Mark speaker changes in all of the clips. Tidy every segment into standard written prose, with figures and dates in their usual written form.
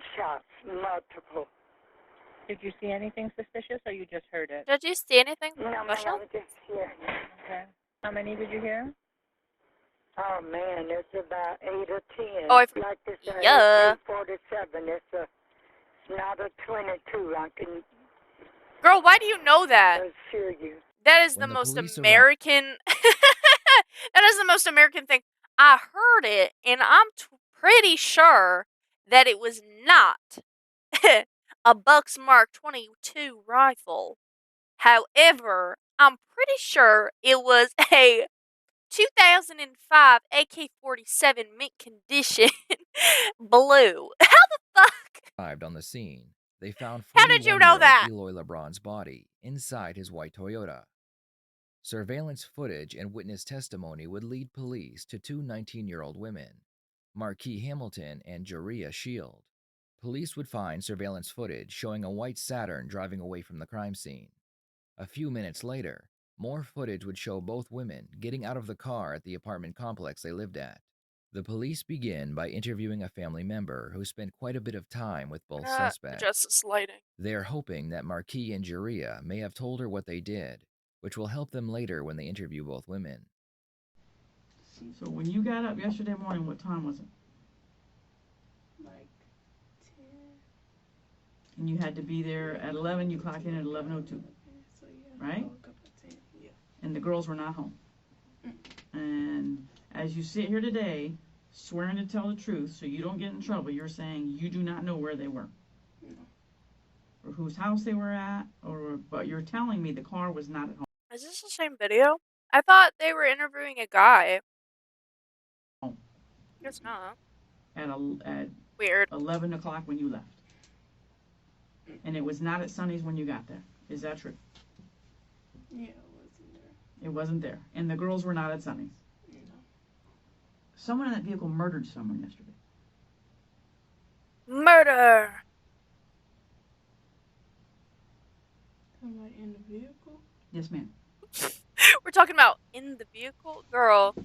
Speaker 1: gunshots, multiple.
Speaker 2: Did you see anything suspicious, or you just heard it?
Speaker 3: Did you see anything
Speaker 1: No,
Speaker 3: special?
Speaker 1: ma'am, just hearing it.
Speaker 2: Okay. How many did you hear?
Speaker 1: Oh, man, it's about 8 or 10.
Speaker 3: Oh,
Speaker 1: like this
Speaker 3: yeah.
Speaker 1: 47. It's not a 22. I can
Speaker 3: Girl, why do you know that?
Speaker 1: assure you.
Speaker 3: That is the most American... That is the most American thing. I heard it, and I'm pretty sure that it was not a Bucks Mark 22 rifle. However, I'm pretty sure it was a 2005 AK-47 mint condition blue. How the fuck?
Speaker 4: Arrived on the scene, they found
Speaker 3: How did you know that?
Speaker 4: Eloy LeBron's body inside his white Toyota. Surveillance footage and witness testimony would lead police to two 19-year-old women, Marquis Hamilton and Joria Shield. Police would find surveillance footage showing a white Saturn driving away from the crime scene. A few minutes later, more footage would show both women getting out of the car at the apartment complex they lived at. The police begin by interviewing a family member who spent quite a bit of time with both suspects.
Speaker 3: Justice lighting.
Speaker 4: They're hoping that Marquis and Joria may have told her what they did, which will help them later when they interview both women.
Speaker 5: So when you got up yesterday morning, what time was it?
Speaker 6: Like 10.
Speaker 5: And you had to be there at 11, you clocked in at 11:02.
Speaker 6: So yeah,
Speaker 5: Right?
Speaker 6: I woke up at 10. Yeah.
Speaker 5: And the girls were not home. And as you sit here today, swearing to tell the truth so you don't get in trouble, you're saying you do not know where they were.
Speaker 6: No.
Speaker 5: Or whose house they were at, but you're telling me the car was not at home.
Speaker 3: Is this the same video? I thought they were interviewing a guy. Guess not.
Speaker 5: At
Speaker 3: Weird.
Speaker 5: 11 o'clock when you left. And it was not at Sunny's when you got there. Is that true?
Speaker 6: Yeah, it wasn't there.
Speaker 5: It wasn't there. And the girls were not at Sunny's.
Speaker 6: No.
Speaker 5: Someone in that vehicle murdered someone yesterday.
Speaker 3: Murder!
Speaker 6: Somebody in the vehicle?
Speaker 5: Yes, ma'am.
Speaker 3: We're talking about in the vehicle? Girl.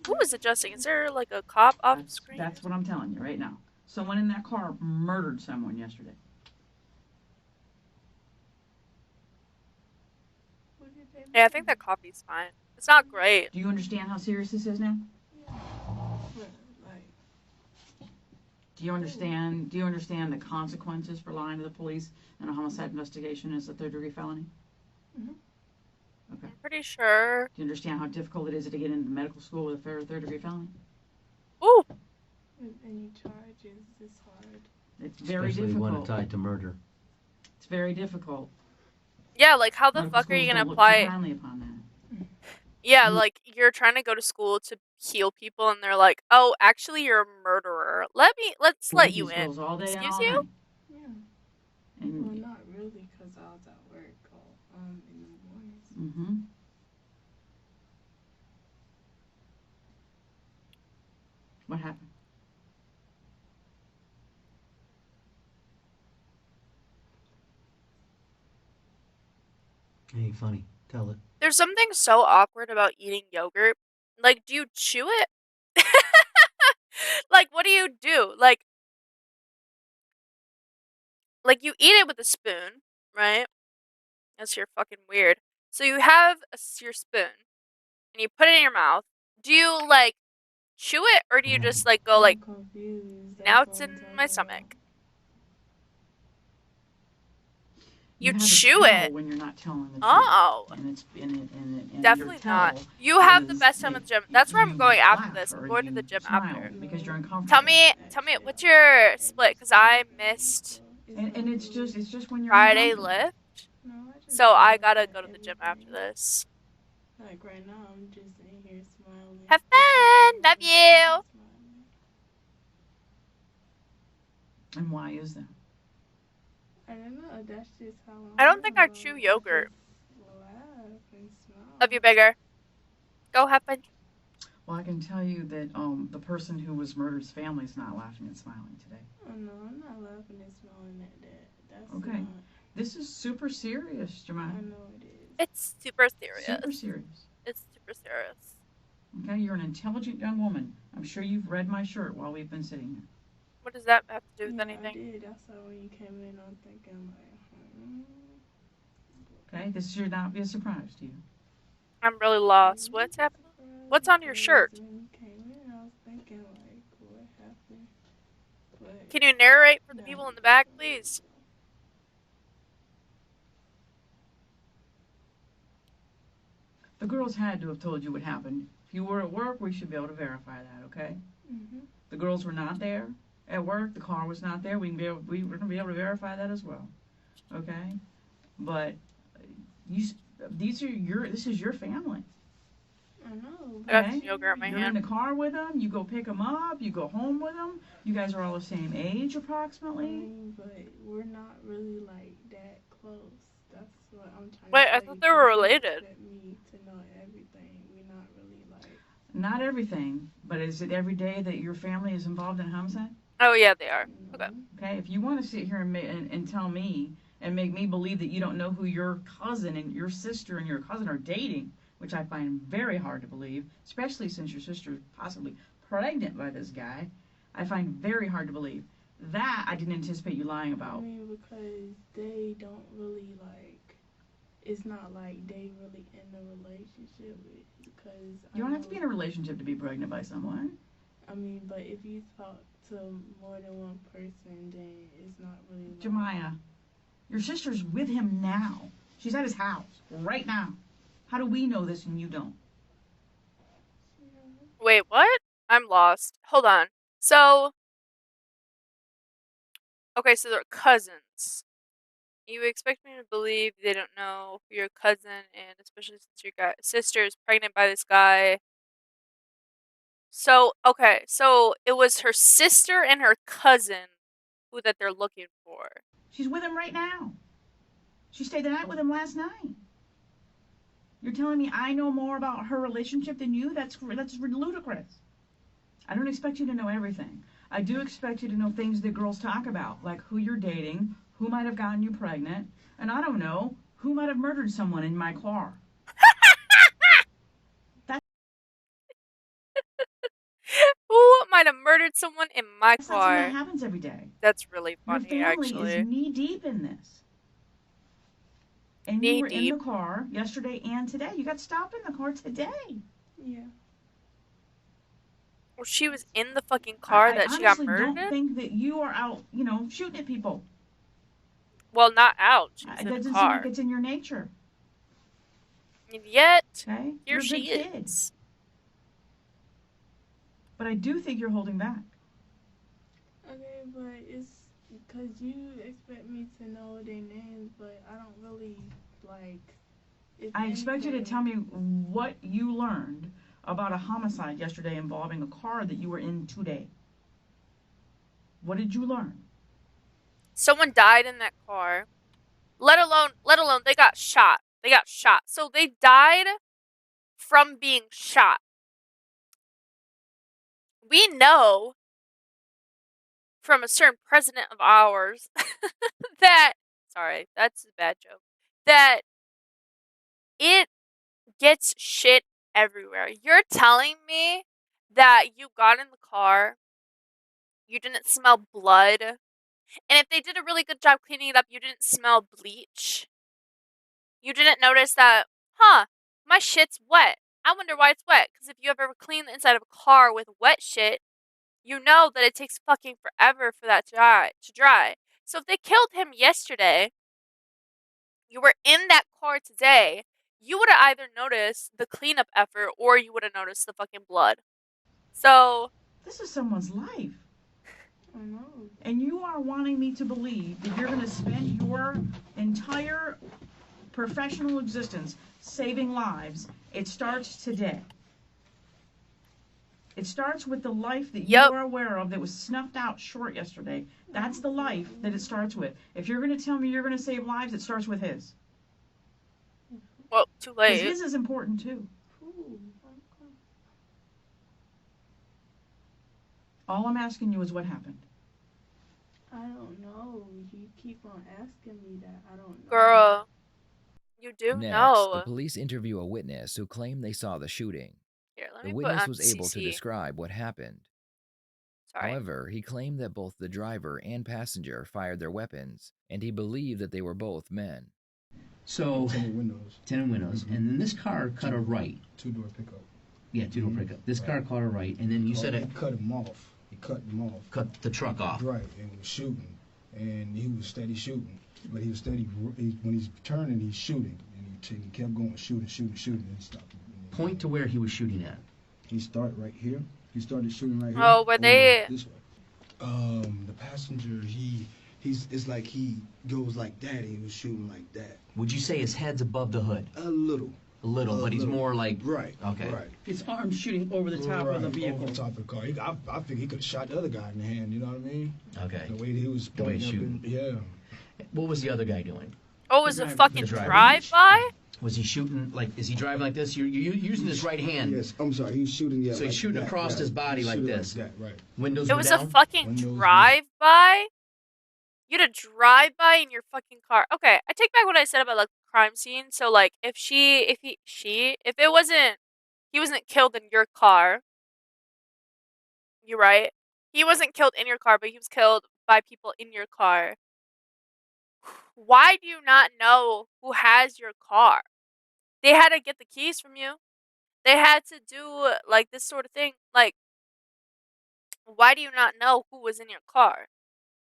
Speaker 3: Who is adjusting? Is there like a cop off screen?
Speaker 5: That's what I'm telling you right now. Someone in that car murdered someone yesterday.
Speaker 6: What did they
Speaker 3: Yeah, I think that coffee's fine. It's not great.
Speaker 5: Do you understand how serious this is now?
Speaker 6: But, like,
Speaker 5: Do you understand the consequences for lying to the police in a homicide investigation as a third-degree felony?
Speaker 6: Mhm.
Speaker 5: Okay.
Speaker 3: I'm pretty sure.
Speaker 5: Do you understand how difficult it is to get into medical school with a third-degree felony?
Speaker 3: Ooh!
Speaker 6: with any charges, it's hard.
Speaker 5: It's very
Speaker 7: Especially
Speaker 5: difficult.
Speaker 7: one tied to murder.
Speaker 5: It's very difficult.
Speaker 3: Yeah, like how the
Speaker 5: Medical
Speaker 3: fuck are you
Speaker 5: schools
Speaker 3: gonna
Speaker 5: don't look
Speaker 3: apply
Speaker 5: too
Speaker 3: it?
Speaker 5: kindly upon that.
Speaker 3: Yeah,
Speaker 5: You-
Speaker 3: like you're trying to go to school to heal people and they're like, oh, actually you're a murderer. Let's let
Speaker 5: With
Speaker 3: you
Speaker 5: these
Speaker 3: in.
Speaker 5: girls all day and
Speaker 3: Excuse
Speaker 5: all
Speaker 3: you?
Speaker 5: night.
Speaker 6: Yeah.
Speaker 5: And
Speaker 6: Well, not really, because I was at work in the mornings.
Speaker 5: mm-hmm. What happened?
Speaker 7: Ain't funny. Tell it.
Speaker 3: There's something so awkward about eating yogurt. Like, do you chew it? Like, what do you do? Like you eat it with a spoon, right? That's your fucking weird. So you have your spoon and you put it in your mouth. Do you like chew it or do you just like go like,
Speaker 6: I'm confused.
Speaker 3: now
Speaker 6: That's
Speaker 3: it's
Speaker 6: what
Speaker 3: in
Speaker 6: I'm
Speaker 3: my
Speaker 6: talking
Speaker 3: stomach?
Speaker 5: You
Speaker 3: You
Speaker 5: have a
Speaker 3: chew
Speaker 5: tell
Speaker 3: it.
Speaker 5: when you're not telling the truth.
Speaker 3: Oh,
Speaker 5: And it's and
Speaker 3: definitely
Speaker 5: your
Speaker 3: not.
Speaker 5: tell
Speaker 3: You have the
Speaker 5: is
Speaker 3: best time
Speaker 5: that
Speaker 3: at the gym. That's where I'm
Speaker 5: you
Speaker 3: going after
Speaker 5: laugh
Speaker 3: this. I'm
Speaker 5: or
Speaker 3: going to
Speaker 5: you
Speaker 3: the gym
Speaker 5: smile
Speaker 3: after.
Speaker 5: because you're uncomfortable.
Speaker 3: Tell me, what's your split? Cause I missed
Speaker 5: And it's just when you're
Speaker 3: Friday
Speaker 5: uncomfortable.
Speaker 3: lift,
Speaker 6: No, I just
Speaker 3: so
Speaker 6: feel
Speaker 3: I
Speaker 6: like
Speaker 3: gotta
Speaker 6: that
Speaker 3: go to the gym
Speaker 6: every
Speaker 3: after
Speaker 6: day.
Speaker 3: this.
Speaker 6: Like right now, I'm just in here smiling.
Speaker 3: Have fun. Love you.
Speaker 6: Smiling.
Speaker 5: And why is that?
Speaker 6: I don't know. That's just how
Speaker 3: I don't think I
Speaker 6: feel.
Speaker 3: chew yogurt.
Speaker 6: Just laugh and smile.
Speaker 3: Love you, bigger. Go have fun.
Speaker 5: Well, I can tell you that the person who was murdered's family is not laughing and smiling today.
Speaker 6: Oh no, I'm not laughing and smiling at that. That's
Speaker 5: Okay.
Speaker 6: not.
Speaker 5: This is super serious,
Speaker 6: I
Speaker 5: Jemima.
Speaker 6: know it is.
Speaker 3: It's super serious.
Speaker 5: Super serious.
Speaker 3: It's super serious.
Speaker 5: Okay, you're an intelligent young woman. I'm sure you've read my shirt while we've been sitting here.
Speaker 3: What does that have to do with
Speaker 6: Yeah, I
Speaker 3: anything?
Speaker 6: did. That's why when you came in, I'm thinking like,
Speaker 5: Okay, this should not be a surprise to you.
Speaker 3: I'm really lost. What's happening? What's on your shirt?
Speaker 6: When you came in, I was thinking like, what happened? But
Speaker 3: Can you narrate for the
Speaker 6: now
Speaker 3: people in the
Speaker 6: it's
Speaker 3: back,
Speaker 6: like,
Speaker 3: please?
Speaker 5: The girls had to have told you what happened. If you were at work, we should be able to verify that, okay? The girls were not there at work. The car was not there. We're going to be able to verify that as well, okay? But this is your family.
Speaker 6: I know.
Speaker 3: I got
Speaker 5: Okay?
Speaker 3: some yogurt in my
Speaker 5: You're
Speaker 3: hand.
Speaker 5: in the car with them. You go pick them up. You go home with them. You guys are all the same age, approximately.
Speaker 6: But we're not really like that close. That's what I'm trying
Speaker 3: Wait,
Speaker 6: to
Speaker 3: I
Speaker 6: tell
Speaker 3: thought
Speaker 6: you,
Speaker 3: they were
Speaker 6: 'cause you
Speaker 3: related.
Speaker 6: expect me to know everything. We're not really like.
Speaker 5: Not everything, but is it every day that your family is involved in homicide?
Speaker 3: Oh yeah, they are. Okay.
Speaker 5: Okay, if you want to sit here and tell me and make me believe that you don't know who your cousin and your sister and your cousin are dating, which I find very hard to believe, especially since your sister is possibly pregnant by this guy, I find very hard to believe. That I didn't anticipate you lying
Speaker 6: I
Speaker 5: about.
Speaker 6: mean, because they don't really like. It's not like they really in a relationship. Because
Speaker 5: You don't have to be in a relationship to be pregnant by someone.
Speaker 6: I mean, but if you talk to more than one person, then it's not really. Like,
Speaker 5: Jemiah, your sister's with him now. She's at his house right now. How do we know this and you don't?
Speaker 3: Wait, what? I'm lost. Hold on. So, okay, so they're cousins. You expect me to believe they don't know who your cousin, and especially since your sister is pregnant by this guy. So, okay, so it was her sister and her cousin who that they're looking for.
Speaker 5: She's with him right now. She stayed the night with him last night. You're telling me I know more about her relationship than you? That's ludicrous. I don't expect you to know everything. I do expect you to know things that girls talk about, like who you're dating, who might have gotten you pregnant, and I don't know, who might have murdered someone in my car.
Speaker 3: Who might have murdered someone in my
Speaker 5: That's not something that
Speaker 3: car?
Speaker 5: happens every day.
Speaker 3: That's really
Speaker 5: Your
Speaker 3: funny,
Speaker 5: family is
Speaker 3: actually.
Speaker 5: knee deep in this. And you were in the car yesterday and today. You got stopped in the car today.
Speaker 6: Yeah.
Speaker 3: Well, she was in the fucking car that she got murdered
Speaker 5: I honestly don't think that you are out, shooting at people.
Speaker 3: Well, not out. She was
Speaker 5: It
Speaker 3: in the
Speaker 5: doesn't seem
Speaker 3: car.
Speaker 5: like it's in your nature.
Speaker 3: And yet,
Speaker 5: Okay?
Speaker 3: here
Speaker 5: You're a
Speaker 3: she
Speaker 5: good kid.
Speaker 3: is.
Speaker 5: But I do think you're holding back.
Speaker 6: Okay, but it's because you expect me to know their names, but I don't really like.
Speaker 5: I expect you to tell me what you learned about a homicide yesterday involving a car that you were in today. What did you learn?
Speaker 3: Someone died in that car. Let alone they got shot. They got shot. So they died from being shot. We know from a certain president of ours that, sorry, that's a bad joke, that it gets shit everywhere. You're telling me that you got in the car, you didn't smell blood, and if they did a really good job cleaning it up, you didn't smell bleach. You didn't notice that, my shit's wet. I wonder why it's wet, because if you ever clean the inside of a car with wet shit, you know that it takes fucking forever for that to dry. So if they killed him yesterday, you were in that car today, you would have either noticed the cleanup effort or you would have noticed the fucking blood. So
Speaker 5: this is someone's life.
Speaker 6: I know.
Speaker 5: And you are wanting me to believe that you're going to spend your entire professional existence saving lives. It starts today. It starts with the life that you are aware of that was snuffed out short yesterday. That's the life that it starts with. If you're going to tell me you're going to save lives, it starts with his.
Speaker 3: Well, too late.
Speaker 5: Because his is important too. All I'm asking you is what happened.
Speaker 6: I don't know. You keep on asking me that. I don't know.
Speaker 3: Girl, you do
Speaker 4: Next,
Speaker 3: know.
Speaker 4: the police interview a witness who claimed they saw the shooting.
Speaker 3: Here, let
Speaker 4: The
Speaker 3: me put
Speaker 4: witness was able to
Speaker 3: MCC.
Speaker 4: describe what happened.
Speaker 3: Sorry.
Speaker 4: However, he claimed that both the driver and passenger fired their weapons, and he believed that they were both men.
Speaker 8: So,
Speaker 9: Tinted windows.
Speaker 8: tinted windows, and then this car cut a right.
Speaker 9: Two-door pickup.
Speaker 8: Yeah, two-door pickup. This car caught a right, and then you said
Speaker 9: He
Speaker 8: it
Speaker 9: cut him off. He cut him off.
Speaker 8: cut the truck off.
Speaker 9: Right, and was shooting. And he was steady shooting. But he was steady, when he's turning, he's shooting. And he kept going, shooting, and he stopped.
Speaker 8: Point to where he was shooting at.
Speaker 9: He started right here. He started shooting right here.
Speaker 3: Oh, were they?
Speaker 9: This way. The passenger, it's like he goes like that, and he was shooting like that.
Speaker 8: Would you say his head's above the hood?
Speaker 9: A little.
Speaker 8: A little, but he's more like...
Speaker 9: Right.
Speaker 8: Okay.
Speaker 9: Right.
Speaker 10: His arm shooting over the top of the vehicle.
Speaker 9: Over the top of the car. I think he could have shot the other guy in the hand, you know what I mean?
Speaker 8: Okay.
Speaker 9: The way he was
Speaker 8: The way he's
Speaker 9: pointing up
Speaker 8: shooting.
Speaker 9: yeah.
Speaker 8: What was the other guy doing?
Speaker 3: Oh, it was a
Speaker 10: driver.
Speaker 3: fucking
Speaker 8: The driver.
Speaker 3: drive-by?
Speaker 8: Was he shooting, like, is he driving like this? You're using his right hand.
Speaker 9: Yes, I'm sorry, he's shooting, yeah.
Speaker 8: So he's
Speaker 9: like
Speaker 8: shooting
Speaker 9: that,
Speaker 8: across
Speaker 9: right.
Speaker 8: his body
Speaker 9: He's
Speaker 8: like
Speaker 9: shooting
Speaker 8: this.
Speaker 9: that, right.
Speaker 8: Windows
Speaker 3: It
Speaker 8: were
Speaker 3: was
Speaker 8: down?
Speaker 3: a fucking
Speaker 9: Windows were-
Speaker 3: drive-by? You had a drive-by in your fucking car. Okay, I take back what I said about like crime scene. So like, if it wasn't, he wasn't killed in your car. You're right. He wasn't killed in your car, but he was killed by people in your car. Why do you not know who has your car? They had to get the keys from you. They had to do like this sort of thing. Like, why do you not know who was in your car?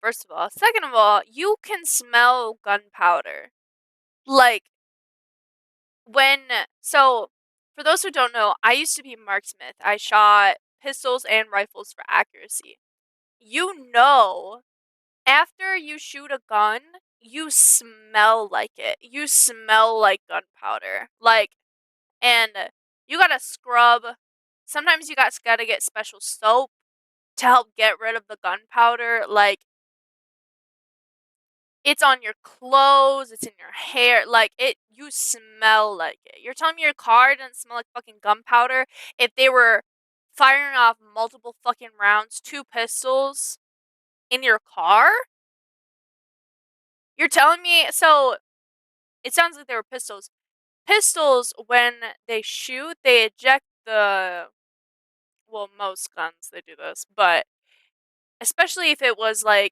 Speaker 3: First of all. Second of all, you can smell gunpowder. Like, so, for those who don't know, I used to be a marksmith. I shot pistols and rifles for accuracy. You know, after you shoot a gun, you smell like it. You smell like gunpowder. Like, and you gotta scrub. Sometimes you gotta get special soap to help get rid of the gunpowder. Like, it's on your clothes, it's in your hair, like, you smell like it. You're telling me your car doesn't smell like fucking gunpowder if they were firing off multiple fucking rounds, 2 pistols, in your car? You're telling me, so, it sounds like they were pistols. Pistols, when they shoot, they eject well, most guns, they do this, but especially if it was a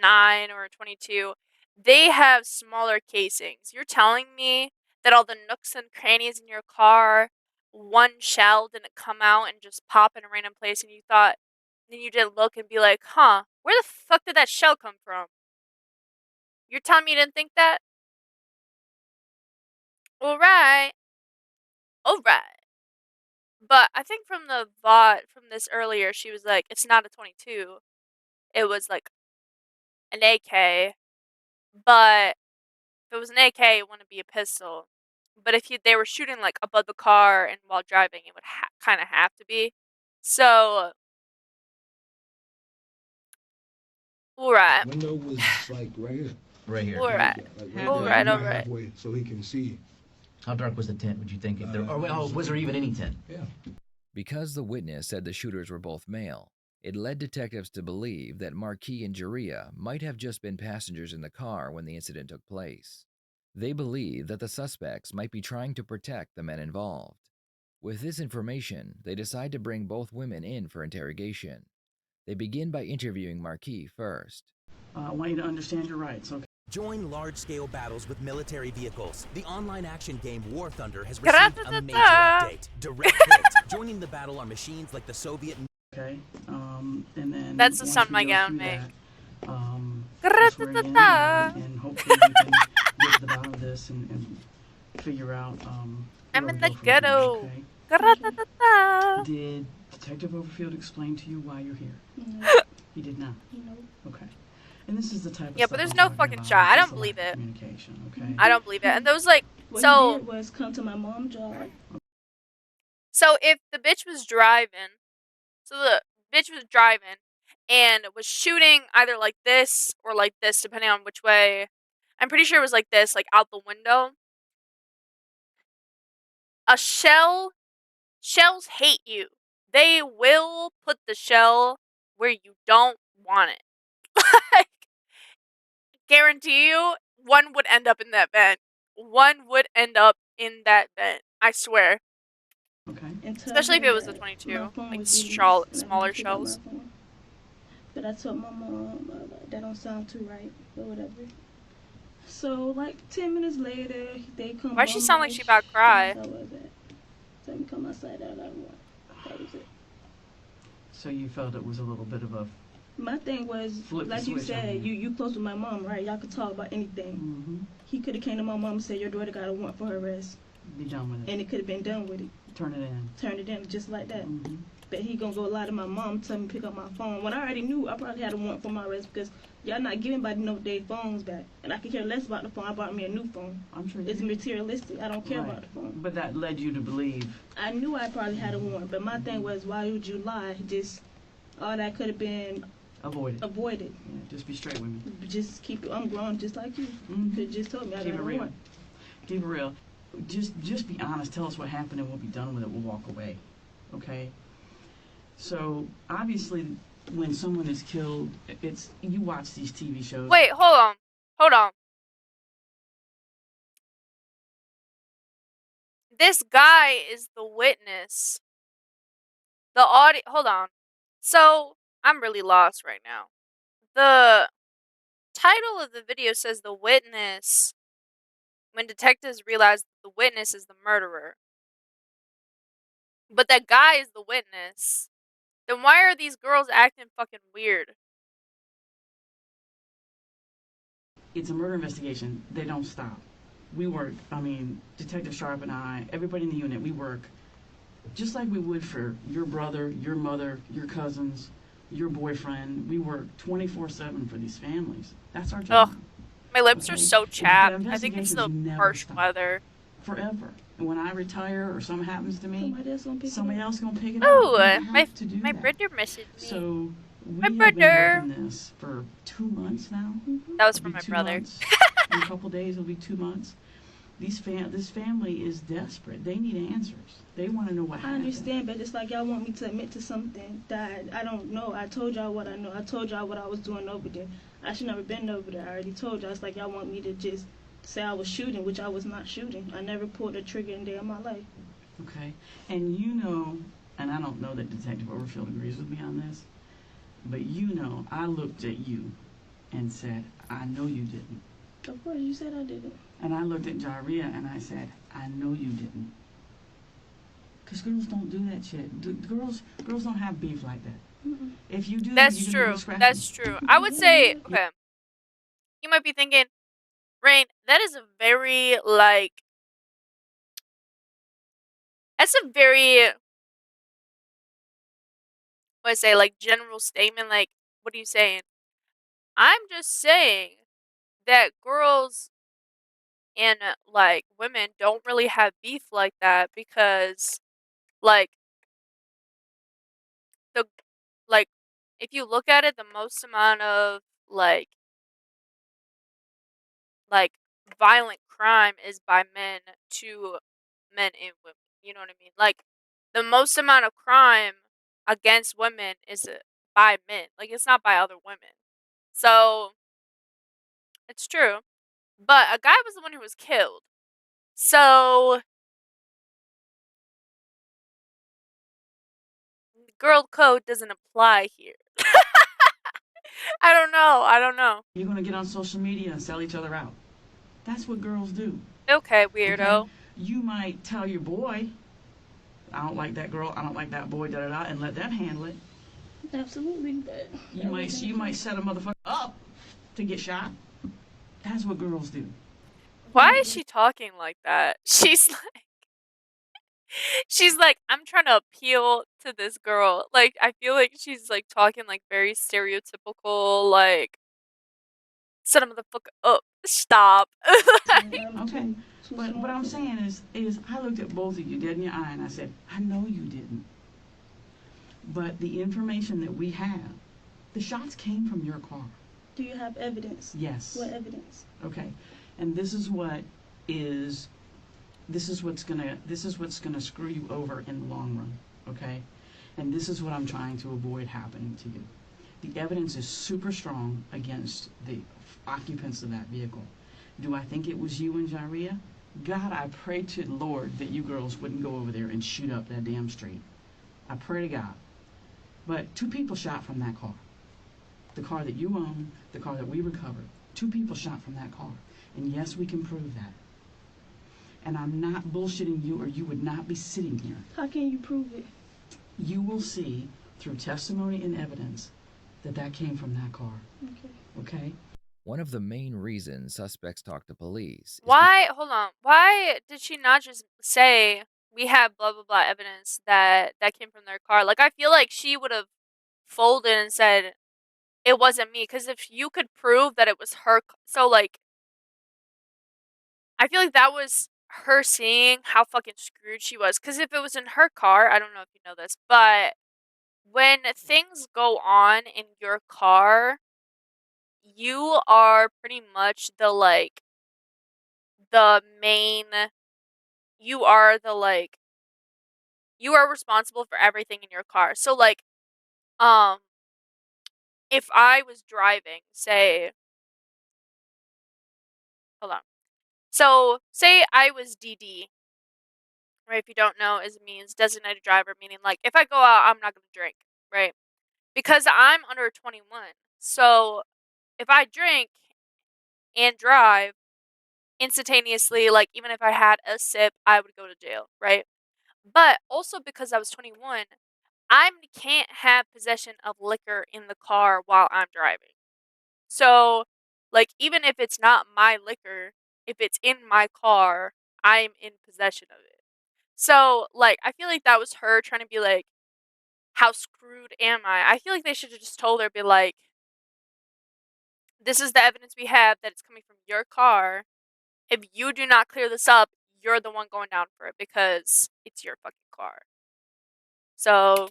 Speaker 3: 9 or a 22, they have smaller casings. You're telling me that all the nooks and crannies in your car, one shell didn't come out and just pop in a random place, and then you didn't look and be like, huh, where the fuck did that shell come from? You're telling me you didn't think that? Alright. But I think from the VOD from this earlier, she was like, it's not a 22. It was like an AK. But if it was an AK, it wouldn't be a pistol. But if they were shooting like above the car and while driving, it would kind of have to be. So, alright.
Speaker 9: Window was like right here.
Speaker 8: Right here.
Speaker 3: Alright.
Speaker 9: Like
Speaker 3: Alright,
Speaker 9: there,
Speaker 3: alright.
Speaker 9: halfway, so he can see.
Speaker 8: How dark was the tent, would you think? If there, was there even any tent?
Speaker 9: Yeah.
Speaker 4: Because the witness said the shooters were both male, it led detectives to believe that Marquis and Jaria might have just been passengers in the car when the incident took place. They believed that the suspects might be trying to protect the men involved. With this information, they decide to bring both women in for interrogation. They begin by interviewing Marquis first.
Speaker 10: I want you to understand your rights, okay?
Speaker 11: Join large-scale battles with military vehicles. The online action game War Thunder has received a major update. Direct hit. Joining the battle are machines like the Soviet...
Speaker 10: Okay, and then...
Speaker 3: That's the
Speaker 10: once
Speaker 3: sound
Speaker 10: we
Speaker 3: my
Speaker 10: go
Speaker 3: gown
Speaker 10: through
Speaker 3: make.
Speaker 10: that, we'll swear you in, and hopefully we can get to the bottom of this and figure out,
Speaker 3: I'm
Speaker 10: where
Speaker 3: in
Speaker 10: we
Speaker 3: the
Speaker 10: go from
Speaker 3: ghetto.
Speaker 10: here, okay?
Speaker 3: Gra-da-da-da.
Speaker 10: Did Detective Overfield explain to you why you're here?
Speaker 6: No.
Speaker 10: He did not?
Speaker 6: No.
Speaker 10: Okay. And this is the type of
Speaker 3: Yeah,
Speaker 10: stuff
Speaker 3: but there's
Speaker 10: I'm
Speaker 3: no
Speaker 10: talking
Speaker 3: fucking
Speaker 10: about.
Speaker 3: shot. I
Speaker 10: It's
Speaker 3: don't
Speaker 10: the
Speaker 3: believe
Speaker 10: lack of
Speaker 3: it.
Speaker 10: Communication, okay?
Speaker 3: I don't believe it. And those like,
Speaker 6: What
Speaker 3: so...
Speaker 6: he did was come to my mom's job.
Speaker 3: So if the bitch was driving, and was shooting either like this or like this, depending on which way. I'm pretty sure it was like this, like out the window. Shells hate you. They will put the shell where you don't want it. Like, guarantee you, one would end up in that vent. One would end up in that vent. I swear.
Speaker 10: Okay.
Speaker 5: And tell
Speaker 3: Especially if
Speaker 5: her
Speaker 3: it was a
Speaker 5: that
Speaker 3: 22,
Speaker 5: my phone
Speaker 3: like
Speaker 5: was used
Speaker 3: smaller
Speaker 5: and I had to pick up
Speaker 3: shells.
Speaker 5: my phone. But I told my mom, that don't sound too right, or whatever. So, like, 10 minutes later, they come
Speaker 3: Why
Speaker 5: by
Speaker 3: she sound like
Speaker 5: my
Speaker 3: she about to cry?
Speaker 5: house I was at. Tell me come outside that I want. That was it.
Speaker 10: So you felt it was a little bit of a
Speaker 5: My thing was,
Speaker 10: flip the
Speaker 5: like you
Speaker 10: switch on
Speaker 5: said,
Speaker 10: you.
Speaker 5: you close with my mom, right? Y'all could talk about anything.
Speaker 10: Mm-hmm.
Speaker 5: He could have came to my mom and said, your daughter got a warrant for her arrest.
Speaker 10: Be done with it.
Speaker 5: And it could have been done with it.
Speaker 10: Turn it in.
Speaker 5: Turned it in just like that.
Speaker 10: Mm-hmm.
Speaker 5: But he gonna go lie to my mom, tell me to pick up my phone. When I already knew I probably had a warrant for my arrest because y'all not giving anybody no their phones back. And I could care less about the phone. I bought me a new phone.
Speaker 10: I'm sure
Speaker 5: It's
Speaker 10: you did.
Speaker 5: materialistic. I don't care
Speaker 10: Right.
Speaker 5: about the phone.
Speaker 10: But that led you to believe.
Speaker 5: I knew I probably had a warrant, but my thing was, why would you lie? Just all that could have been
Speaker 10: Avoided.
Speaker 5: avoided.
Speaker 10: Yeah, just be straight with me.
Speaker 5: Just keep it. I'm grown, just like you.
Speaker 10: Mm-hmm.
Speaker 5: You could just told me I
Speaker 10: Keep
Speaker 5: got
Speaker 10: it
Speaker 5: a
Speaker 10: real.
Speaker 5: warrant.
Speaker 10: Keep it real. Just be honest. Tell us what happened and we'll be done with it. We'll walk away. Okay? So, obviously, when someone is killed, it's you watch these TV shows.
Speaker 3: Wait, hold on. This guy is the witness. Hold on. So, I'm really lost right now. The title of the video says the witness when detectives realize the witness is the murderer. But that guy is the witness. Then why are these girls acting fucking weird?
Speaker 10: It's a murder investigation. They don't stop. We work, Detective Sharp and I, everybody in the unit, we work just like we would for your brother, your mother, your cousins, your boyfriend. We work 24/7 for these families. That's our job.
Speaker 3: Ugh, my lips are so chapped. I think it's the
Speaker 10: investigations never
Speaker 3: harsh
Speaker 10: stop.
Speaker 3: weather.
Speaker 10: Forever. And when I retire or something happens to me,
Speaker 5: Somebody else gonna pick it up.
Speaker 10: somebody else gonna pick it up.
Speaker 3: Oh,
Speaker 10: We
Speaker 3: my
Speaker 10: have to do that.
Speaker 3: brother messaged me.
Speaker 10: So we
Speaker 3: My
Speaker 10: have
Speaker 3: brother.
Speaker 10: been working this for 2 months now.
Speaker 3: That was
Speaker 10: It'll
Speaker 3: from
Speaker 10: be
Speaker 3: my
Speaker 10: 2
Speaker 3: brother.
Speaker 10: months. In a couple days, it'll be 2 months. This family is desperate. They need answers. They want to know what
Speaker 5: I
Speaker 10: happened.
Speaker 5: understand, but it's like y'all want me to admit to something that I don't know. I told y'all what I know. I told y'all what I was doing over there. I should never been over there. I already told y'all. It's like y'all want me to just say I was shooting, which I was not shooting. I never pulled a trigger in a day of my life.
Speaker 10: Okay. And you know, and I don't know that Detective Overfield agrees with me on this, but you know, I looked at you and said, I know you didn't.
Speaker 5: Of course, you said I didn't.
Speaker 10: And I looked at Jaria and I said, I know you didn't. Because girls don't do that shit. Girls don't have beef like that.
Speaker 5: Mm-mm.
Speaker 10: If you do,
Speaker 3: That's
Speaker 10: you can
Speaker 3: true.
Speaker 10: be scrappy.
Speaker 3: That's true. I would say, okay. You might be thinking, Rain, that is a very, that's a very, general statement. Like, what are you saying? I'm just saying that girls and, women don't really have beef like that because, if you look at it, the most amount of, violent crime is by men to men and women. You know what I mean? Like, the most amount of crime against women is by men. Like, it's not by other women. So, it's true. But a guy was the one who was killed. So, the girl code doesn't apply here. I don't know.
Speaker 10: You're going to get on social media and sell each other out. That's what girls do.
Speaker 3: Okay, weirdo.
Speaker 10: Okay? You might tell your boy, I don't like that girl, I don't like that boy, da-da-da, and let them handle it.
Speaker 5: Absolutely, but
Speaker 10: You might set a motherfucker up to get shot. That's what girls do.
Speaker 3: Why is she talking like that? She's like, I'm trying to appeal to this girl. Like, I feel like she's, talking, very stereotypical, set him the fuck up. Stop.
Speaker 10: Okay. But what I'm saying is I looked at both of you dead in your eye and I said, I know you didn't. But the information that we have, the shots came from your car.
Speaker 5: Do you have evidence?
Speaker 10: Yes.
Speaker 5: What evidence?
Speaker 10: Okay. And this is what's gonna screw you over in the long run. Okay? And this is what I'm trying to avoid happening to you. The evidence is super strong against the occupants of that vehicle. Do I think it was you and Jaria? God, I pray to the Lord that you girls wouldn't go over there and shoot up that damn street. I pray to God. But 2 people shot from that car. The car that you own, the car that we recovered. 2 people shot from that car. And yes, we can prove that. And I'm not bullshitting you, or you would not be sitting here.
Speaker 6: How can you prove it?
Speaker 10: You will see through testimony and evidence that that came from that car. Okay?
Speaker 4: One of the main reasons suspects talk to police
Speaker 3: Hold on. Why did she not just say, we have blah, blah, blah evidence that came from their car? Like, I feel like she would have folded and said, it wasn't me. Because if you could prove that it was her, so, like, I feel like that was her seeing how fucking screwed she was. Because if it was in her car, I don't know if you know this, but when things go on in your car, you are pretty much the main, you are responsible for everything in your car. So, like, if I was driving, say, hold on. So, say I was DD, right? If you don't know, it means designated driver, meaning, like, if I go out, I'm not going to drink, right? Because I'm under 21. So, if I drink and drive instantaneously, like, even if I had a sip, I would go to jail, right? But also because I was 21, I can't have possession of liquor in the car while I'm driving. So, like, even if it's not my liquor, if it's in my car, I'm in possession of it. So, like, I feel like that was her trying to be like, how screwed am I? I feel like they should have just told her, be like, this is the evidence we have that it's coming from your car. If you do not clear this up, you're the one going down for it because it's your fucking car. So,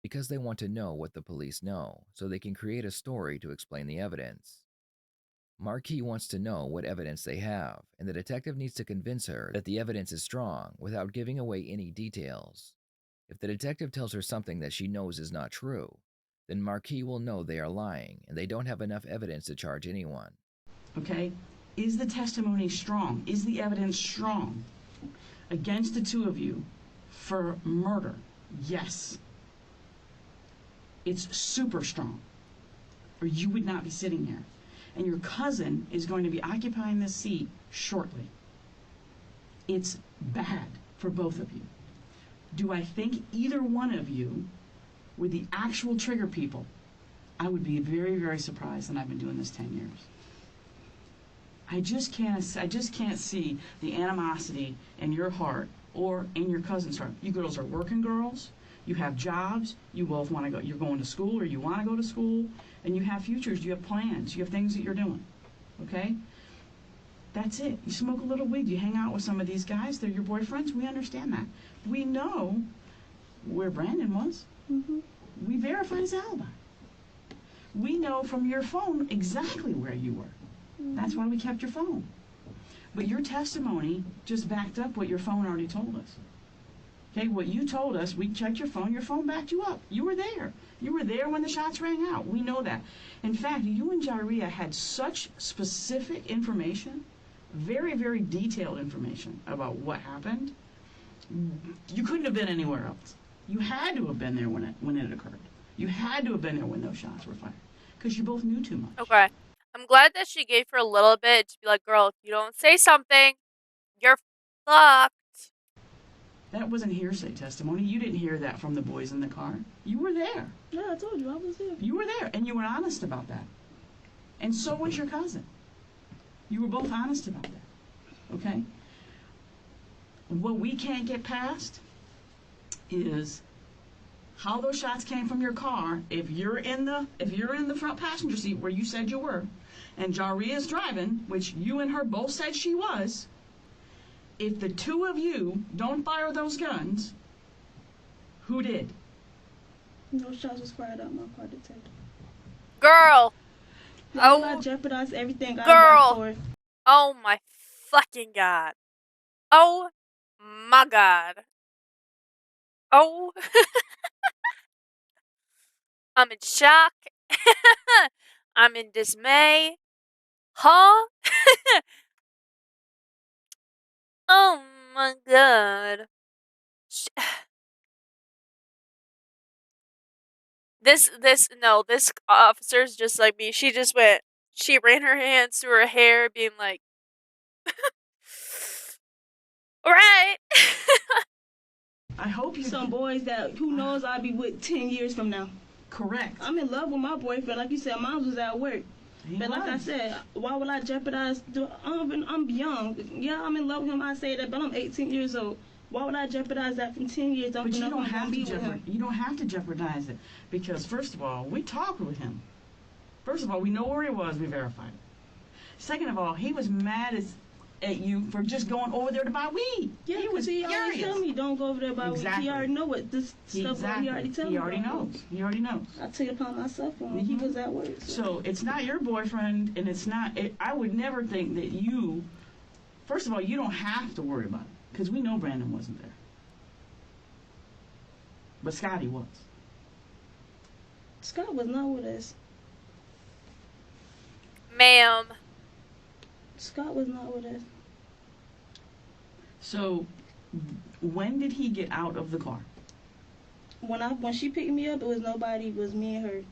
Speaker 4: because they want to know what the police know, so they can create a story to explain the evidence. Marquis wants to know what evidence they have, and the detective needs to convince her that the evidence is strong without giving away any details. If the detective tells her something that she knows is not true, then Marquis will know they are lying and they don't have enough evidence to charge anyone.
Speaker 10: Okay? Is the testimony strong? Is the evidence strong against the 2 of you for murder? Yes. It's super strong, or you would not be sitting here. And your cousin is going to be occupying this seat shortly. It's bad for both of you. Do I think either one of you were the actual trigger people? I would be very, very surprised, and I've been doing this 10 years. I just can't see the animosity in your heart or in your cousin's heart. You girls are working girls. You have jobs. You both want to go. You're going to school, or you want to go to school, and you have futures. You have plans. You have things that you're doing. Okay? That's it. You smoke a little weed. You hang out with some of these guys. They're your boyfriends. We understand that. We know where Brandon was. We verified his alibi. We know from your phone exactly where you were. That's why we kept your phone. But your testimony just backed up what your phone already told us. Okay, what you told us, we checked your phone backed you up. You were there. You were there when the shots rang out. We know that. In fact, you and Jairia had such specific information, very, very detailed information about what happened. You couldn't have been anywhere else. You had to have been there when it occurred. You had to have been there when those shots were fired, because you both knew too much.
Speaker 3: okay. I'm glad that she gave her a little bit to be like, girl, if you don't say something, you're fucked.
Speaker 10: That wasn't hearsay testimony. You didn't hear that from the boys in the car. You were there.
Speaker 6: Yeah, I told you I was there.
Speaker 10: You were there, and you were honest about that. And so was your cousin. You were both honest about that. Okay? What we can't get past is how those shots came from your car. If you're in the front passenger seat where you said you were, and Jaria's driving, which you and her both said she was, if the 2 of you don't fire those guns, who did?
Speaker 6: No shots was fired out my car, detective.
Speaker 3: Girl.
Speaker 6: I jeopardized everything.
Speaker 3: Girl. Oh my fucking God. Oh my God. Oh. I'm in shock. I'm in dismay. Huh? Oh my god. This officer's just like me. She ran her hands through her hair, being like, all right.
Speaker 10: I hope you.
Speaker 6: Some boys that, who knows, I'll be with 10 years from now.
Speaker 10: Correct.
Speaker 6: I'm in love with my boyfriend. Like you said, mine was at work. But like I said, why would I jeopardize? I'm young. Yeah, I'm in love with him. I say that, but I'm 18 years old. Why would I jeopardize that from 10 years?
Speaker 10: But you don't have to jeopardize it, because first of all, we talked with him. First of all, we know where he was. We verified it. Second of all, he was mad at you for just going over there to buy weed.
Speaker 6: Yeah, he was furious. Always tell me don't go over there to buy weed. He already know what this stuff. He already tell me.
Speaker 10: He already knows. He already knows.
Speaker 6: I took it upon myself when he was at work.
Speaker 10: So it's not your boyfriend, and it's not. I would never think that you. First of all, you don't have to worry about it, because we know Brandon wasn't there. But Scotty was.
Speaker 6: Scott was not with us.
Speaker 3: Ma'am.
Speaker 6: Scott was not with us.
Speaker 10: So, when did he get out of the car?
Speaker 6: When she picked me up, it was nobody. It was me and her.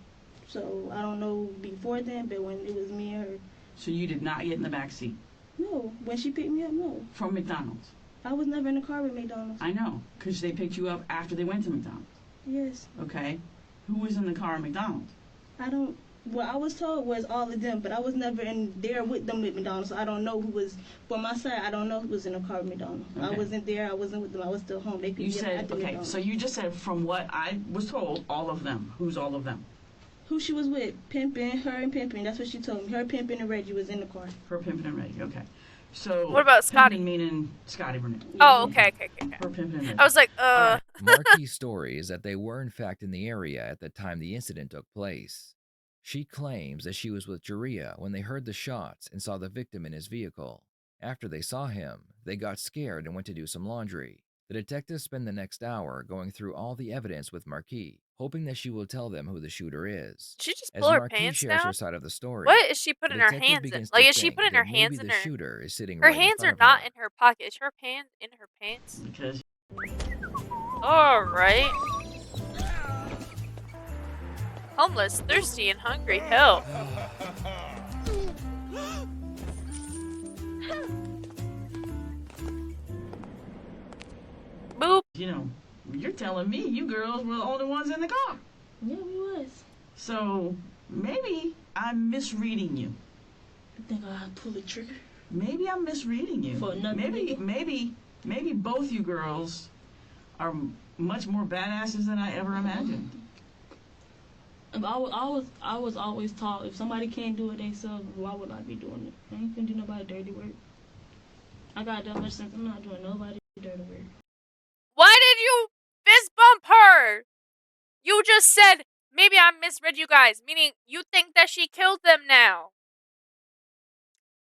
Speaker 6: So I don't know before then, but when it was me and her.
Speaker 10: So you did not get in the back seat?
Speaker 6: No. When she picked me up, no.
Speaker 10: From McDonald's?
Speaker 6: I was never in the car with McDonald's.
Speaker 10: I know, because they picked you up after they went to McDonald's.
Speaker 6: Yes.
Speaker 10: Okay. Who was in the car at McDonald's?
Speaker 6: What I was told was all of them, but I was never in there with them at McDonald's, so I don't know who was, for my side, I don't know who was in the car with McDonald's. Okay. I wasn't there, I wasn't with them, I was still home. They could
Speaker 10: you said, okay,
Speaker 6: McDonald's.
Speaker 10: So you just said, from what I was told, all of them. Who's all of them?
Speaker 6: Who she was with, Pimpin', her and Pimpin', that's what she told me. Her, Pimpin', and Reggie was in the car.
Speaker 10: Her, Pimpin', and Reggie, okay. So
Speaker 3: what about Scotty?
Speaker 10: Pimpin' meaning Scotty Burnett.
Speaker 3: Oh, okay.
Speaker 10: Her, Pimpin', and Reggie.
Speaker 3: I was like,
Speaker 4: Markie's story is that they were in fact in the area at the time the incident took place. She claims that she was with Jaria when they heard the shots and saw the victim in his vehicle. After they saw him, they got scared and went to do some laundry. The detectives spend the next hour going through all the evidence with Markie, hoping that she will tell them who the shooter is.
Speaker 3: She just
Speaker 4: As
Speaker 3: pull her
Speaker 4: Markie
Speaker 3: pants
Speaker 4: shares
Speaker 3: down?
Speaker 4: her side of the story,
Speaker 3: what is she putting
Speaker 4: the
Speaker 3: her
Speaker 4: detective
Speaker 3: hands in?
Speaker 4: begins
Speaker 3: Like,
Speaker 4: to
Speaker 3: is she
Speaker 4: think
Speaker 3: putting
Speaker 4: that
Speaker 3: her hands
Speaker 4: maybe
Speaker 3: in
Speaker 4: the
Speaker 3: her...
Speaker 4: shooter is sitting
Speaker 3: her
Speaker 4: right in
Speaker 3: hands
Speaker 4: front
Speaker 3: are
Speaker 4: of
Speaker 3: not
Speaker 4: her.
Speaker 3: in her pocket. Is her hand in her pants?
Speaker 10: Because...
Speaker 3: Alright. Homeless, thirsty, and hungry. Help. Boop.
Speaker 10: You know, you're telling me you girls were the only ones in the car.
Speaker 6: Yeah, we was.
Speaker 10: So, maybe I'm misreading you.
Speaker 6: You think I'll pull the trigger?
Speaker 10: Maybe I'm misreading you.
Speaker 6: For nothing.
Speaker 10: Maybe both you girls are much more badasses than I ever imagined.
Speaker 6: I was always taught, if somebody can't do it themselves, why would I be doing it? I ain't finna do nobody dirty work. I got that much sense. I'm not doing nobody dirty work.
Speaker 3: Why did you fist bump her? You just said, maybe I misread you guys, meaning you think that she killed them now.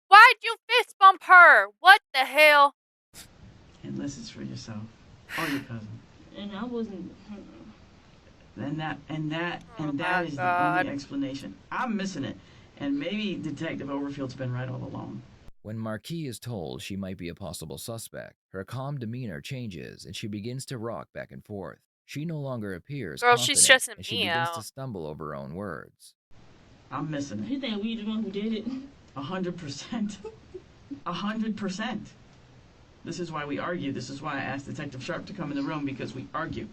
Speaker 3: Why'd you fist bump her? What the hell?
Speaker 10: Unless it's for yourself or your cousin.
Speaker 6: And I wasn't...
Speaker 10: And that is
Speaker 3: God.
Speaker 10: the only explanation. I'm missing it. And maybe Detective Overfield's been right all along.
Speaker 4: When Markie is told she might be a possible suspect, her calm demeanor changes and she begins to rock back and forth. She no longer appears
Speaker 3: Girl,
Speaker 4: confident,
Speaker 3: she's stressing
Speaker 4: and she
Speaker 3: me
Speaker 4: begins
Speaker 3: out.
Speaker 4: to stumble over her own words.
Speaker 10: I'm missing it.
Speaker 6: You think we the one who did it?
Speaker 10: 100%. 100%. This is why we argue. This is why I asked Detective Sharp to come in the room, because we argue.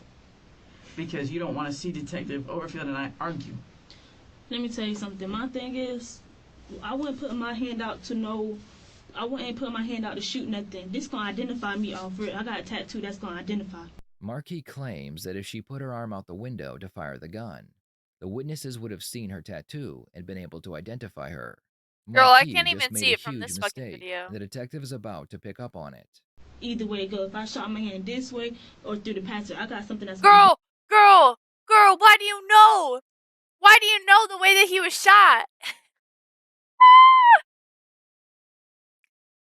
Speaker 10: Because you don't want to see Detective Overfield and I argue.
Speaker 6: Let me tell you something. My thing is, I wouldn't put my hand out to know. I wouldn't put my hand out to shoot nothing. This gonna identify me off it. I got a tattoo that's gonna identify.
Speaker 4: Markie claims that if she put her arm out the window to fire the gun, the witnesses would have seen her tattoo and been able to identify her.
Speaker 3: Girl, I
Speaker 4: Markie
Speaker 3: can't
Speaker 4: just
Speaker 3: even
Speaker 4: made
Speaker 3: see
Speaker 4: a
Speaker 3: it from
Speaker 4: huge
Speaker 3: this fucking
Speaker 4: mistake,
Speaker 3: video.
Speaker 4: and the detective is about to pick up on it.
Speaker 6: Either way it go. If I shot my hand this way or through the passage, I got something that's
Speaker 3: Girl, why do you know? Why do you know the way that he was shot?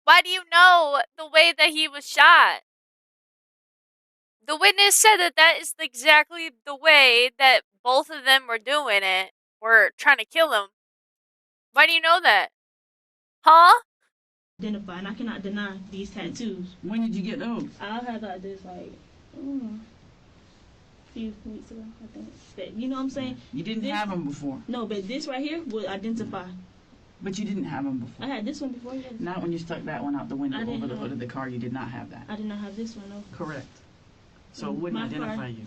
Speaker 3: Why do you know the way that he was shot? The witness said that that is exactly the way that both of them were doing it. Were trying to kill him. Why do you know that? Huh?
Speaker 6: identify, and I cannot deny these tattoos.
Speaker 10: When did you get those?
Speaker 6: I had got this like a few weeks ago, I think. But, you know what I'm saying?
Speaker 10: You didn't have them before.
Speaker 6: No, but this right here would identify.
Speaker 10: But you didn't have them before.
Speaker 6: I had this one before. Yes.
Speaker 10: Not when you stuck that one out the window
Speaker 6: I didn't
Speaker 10: over the
Speaker 6: have-
Speaker 10: hood of the car. You did not have that.
Speaker 6: I did not have this one. No.
Speaker 10: Correct. So it wouldn't
Speaker 6: My car-
Speaker 10: identify you.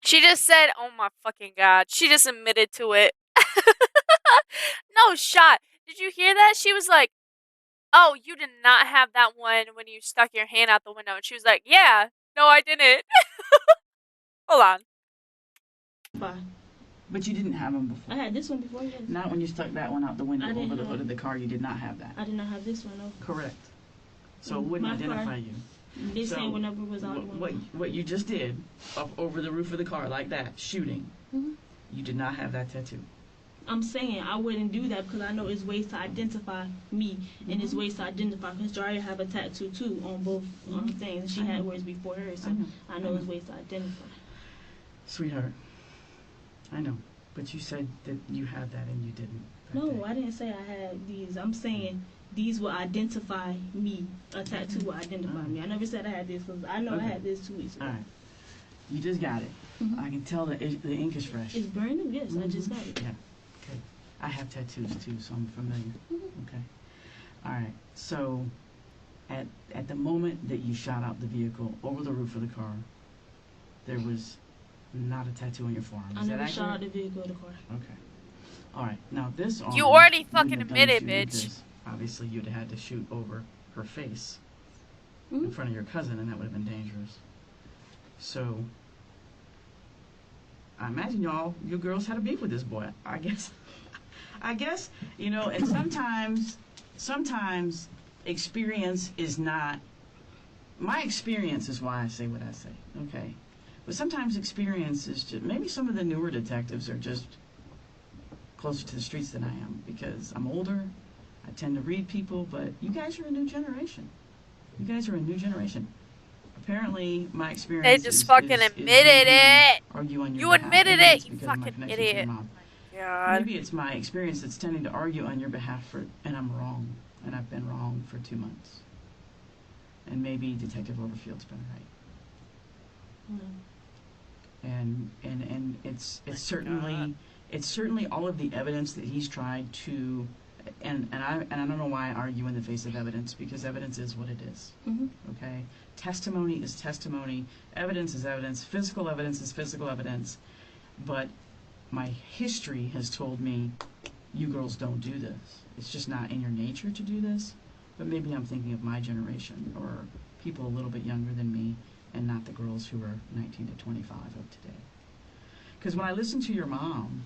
Speaker 3: She just said, "Oh my fucking god!" She just admitted to it. No shot. Did you hear that? She was like, "Oh, you did not have that one when you stuck your hand out the window." And she was like, "Yeah, no, I didn't." Hold on.
Speaker 6: Bye.
Speaker 10: But you didn't have them before.
Speaker 6: I had this one before. Yes.
Speaker 10: Not when you stuck that one out the window
Speaker 6: I didn't
Speaker 10: over the
Speaker 6: have-
Speaker 10: hood of the car. You did not have that.
Speaker 6: I did not have this one. No.
Speaker 10: Correct. So it wouldn't
Speaker 6: My car-
Speaker 10: identify you.
Speaker 6: This
Speaker 10: So,
Speaker 6: same whenever was out.
Speaker 10: What you just did up over the roof of the car like that, shooting,
Speaker 6: Mhm.
Speaker 10: you did not have that tattoo.
Speaker 6: I'm saying I wouldn't do that because I know it's ways to identify me, and it's ways to identify because Jaria have a tattoo too on both things. She had words before her, so I know it's ways to identify.
Speaker 10: Sweetheart, I know, but you said that you had that and you didn't.
Speaker 6: No, I didn't say I had these. I'm saying these will identify me. A tattoo will identify me. I never said I had this because I know I had this 2 weeks ago.
Speaker 10: All right. You just got it. I can tell that the ink is fresh.
Speaker 6: It's brand new. Yes, I just got it.
Speaker 10: Yeah. Okay. I have tattoos too, so I'm familiar. Okay. All right. So, at the moment that you shot out the vehicle over the roof of the car, there was not a tattoo on your forearm.
Speaker 6: I
Speaker 10: Is that
Speaker 6: never shot out
Speaker 10: accurate?
Speaker 6: the vehicle of the car.
Speaker 10: Okay. All right. Now this arm.
Speaker 3: You already
Speaker 10: wouldn't
Speaker 3: fucking
Speaker 10: have done
Speaker 3: admitted,
Speaker 10: shooting
Speaker 3: bitch.
Speaker 10: this. Obviously, you'd have had to shoot over her face in front of your cousin, and that would have been dangerous. So, I imagine you girls had a beef with this boy. I guess, you know, and sometimes experience is not, my experience is why I say what I say, okay? But sometimes experience is just, maybe some of the newer detectives are just closer to the streets than I am because I'm older, I tend to read people, but you guys are a new generation. You guys are a new generation. Apparently, my experience
Speaker 3: They just
Speaker 10: is
Speaker 3: fucking
Speaker 10: is
Speaker 3: admitted it.
Speaker 10: argue on your
Speaker 3: You
Speaker 10: behalf.
Speaker 3: admitted
Speaker 10: Maybe
Speaker 3: it,
Speaker 10: it's
Speaker 3: you
Speaker 10: because of my
Speaker 3: fucking
Speaker 10: connection to your
Speaker 3: idiot.
Speaker 10: mom.
Speaker 3: God.
Speaker 10: Maybe it's my experience that's tending to argue on your behalf and I'm wrong, and I've been wrong for 2 months. And maybe Detective Overfield's been right. And it's certainly all of the evidence that he's tried to, and I don't know why I argue in the face of evidence, because evidence is what it is. Okay, testimony is testimony, evidence is evidence, physical evidence is physical evidence, but my history has told me you girls don't do this. It's just not in your nature to do this. But maybe I'm thinking of my generation or people a little bit younger than me, and not the girls who are 19 to 25 of today. Because when I listened to your mom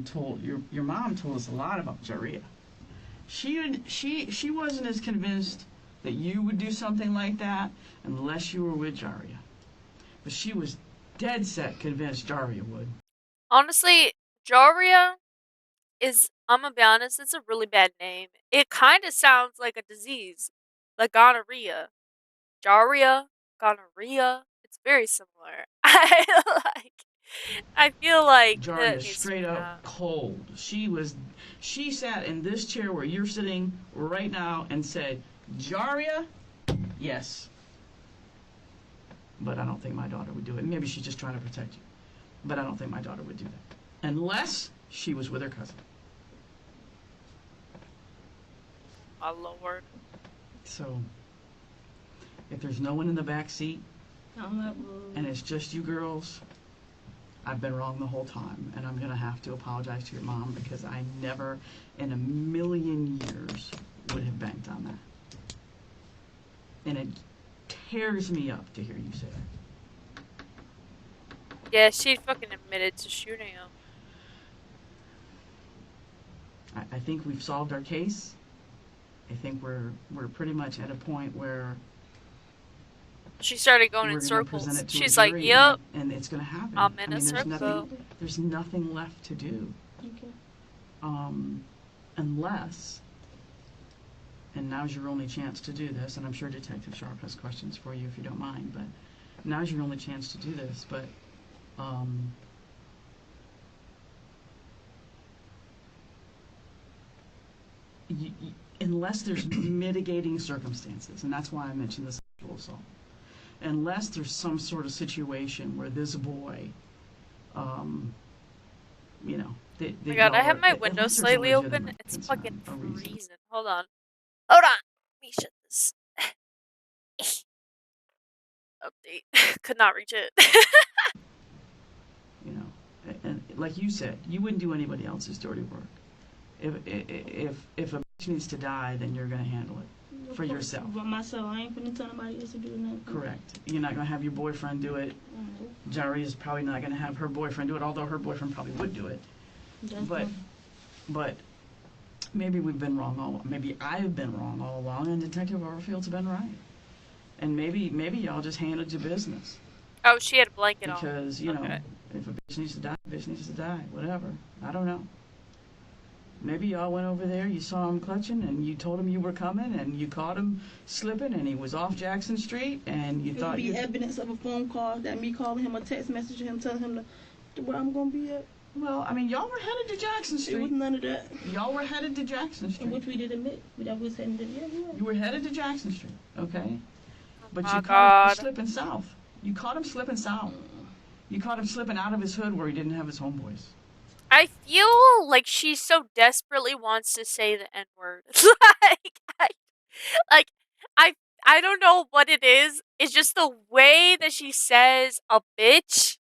Speaker 10: told us a lot about Jaria. She wasn't as convinced that you would do something like that unless you were with Jaria. But she was dead set convinced Jaria would.
Speaker 3: Honestly, Jaria is, I'm gonna be honest, it's a really bad name. It kind of sounds like a disease, like gonorrhea. Jaria, gonorrhea, it's very similar. I feel like that
Speaker 10: Jaria
Speaker 3: needs to
Speaker 10: straight
Speaker 3: be
Speaker 10: up
Speaker 3: done.
Speaker 10: cold. She sat in this chair where you're sitting right now and said, Jaria, yes. But I don't think my daughter would do it. Maybe she's just trying to protect you. But I don't think my daughter would do that. Unless she was with her cousin.
Speaker 3: My lord.
Speaker 10: So, if there's no one in the back seat, and it's just you girls, I've been wrong the whole time, and I'm going to have to apologize to your mom because I never in a million years would have banked on that. And it tears me up to hear you say that.
Speaker 3: Yeah, she fucking admitted to shooting him.
Speaker 10: I think we've solved our case. I think we're pretty much at a point where
Speaker 3: She started going in
Speaker 10: we're gonna
Speaker 3: circles.
Speaker 10: present it to a
Speaker 3: She's like,
Speaker 10: jury,
Speaker 3: "Yep,
Speaker 10: and it's going to happen.
Speaker 3: I'm in a
Speaker 10: there's
Speaker 3: circle."
Speaker 10: there's nothing left to do.
Speaker 6: Okay.
Speaker 10: Unless, and now's your only chance to do this, and I'm sure Detective Sharp has questions for you if you don't mind, but now's your only chance to do this, but unless there's mitigating circumstances, and that's why I mentioned the sexual assault, unless there's some sort of situation where this boy, you know,
Speaker 3: Oh my god, I have my window slightly open. It's fucking freezing. Hold on. Hold on. Let me shut this. Update. Could not reach it.
Speaker 10: You know, and like you said, you wouldn't do anybody else's dirty work. If a bitch needs to die, then you're gonna handle it for yourself.
Speaker 6: But myself, I ain't gonna tell nobody else to do nothing.
Speaker 10: Correct. You're not gonna have your boyfriend do it. Jari is probably not gonna have her boyfriend do it, although her boyfriend probably would do it. But maybe we've been wrong all. Maybe I've been wrong all along, and Detective Overfield's been right. And maybe y'all just handled your business.
Speaker 3: Oh, she had a blanket on.
Speaker 10: Because, you know, if a bitch needs to die, a bitch needs to die. Whatever. I don't know. Maybe y'all went over there, you saw him clutching, and you told him you were coming, and you caught him slipping, and he was off Jackson Street, and you thought
Speaker 6: you... evidence of a phone call, that me calling him, a text message to him, telling him where I'm going to be at.
Speaker 10: Well, I mean, y'all were headed to Jackson Street.
Speaker 6: It was none of that.
Speaker 10: Y'all were headed to Jackson Street.
Speaker 6: Which we did admit. That was headed to,
Speaker 10: You were headed to Jackson Street, okay? But
Speaker 3: Oh
Speaker 10: you caught him slipping south. You caught him slipping south. You caught him slipping out of his hood where he didn't have his homeboys.
Speaker 3: I feel like she so desperately wants to say the N-word. I don't know what it is. It's just the way that she says a bitch,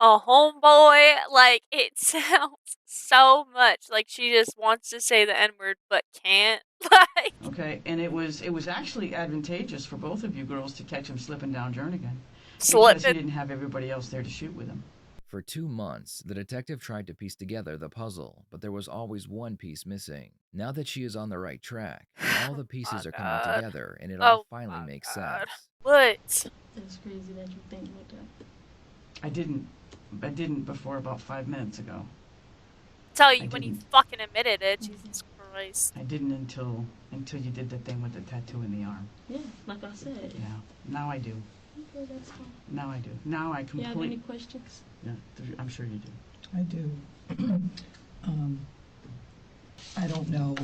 Speaker 3: a homeboy. Like, it sounds so much like she just wants to say the N-word but can't. Like,
Speaker 10: okay, and it was actually advantageous for both of you girls to catch him slipping down Jernigan.
Speaker 3: Slipping.
Speaker 10: Because he didn't have everybody else there to shoot with him.
Speaker 4: For 2 months, the detective tried to piece together the puzzle, but there was always one piece missing. Now that she is on the right track, all the pieces are coming together, and it all finally makes sense.
Speaker 3: What?
Speaker 6: It's crazy that you think like that.
Speaker 10: I didn't before about 5 minutes ago.
Speaker 3: Tell you when you fucking admitted it, Jesus Christ.
Speaker 10: I didn't until you did the thing with the tattoo in the arm.
Speaker 6: Yeah, like I said.
Speaker 10: Yeah, now I do.
Speaker 6: Okay, that's fine.
Speaker 10: Now I do. Now I completely...
Speaker 6: You have any questions?
Speaker 10: Yeah, I'm sure you do.
Speaker 12: I do. I don't know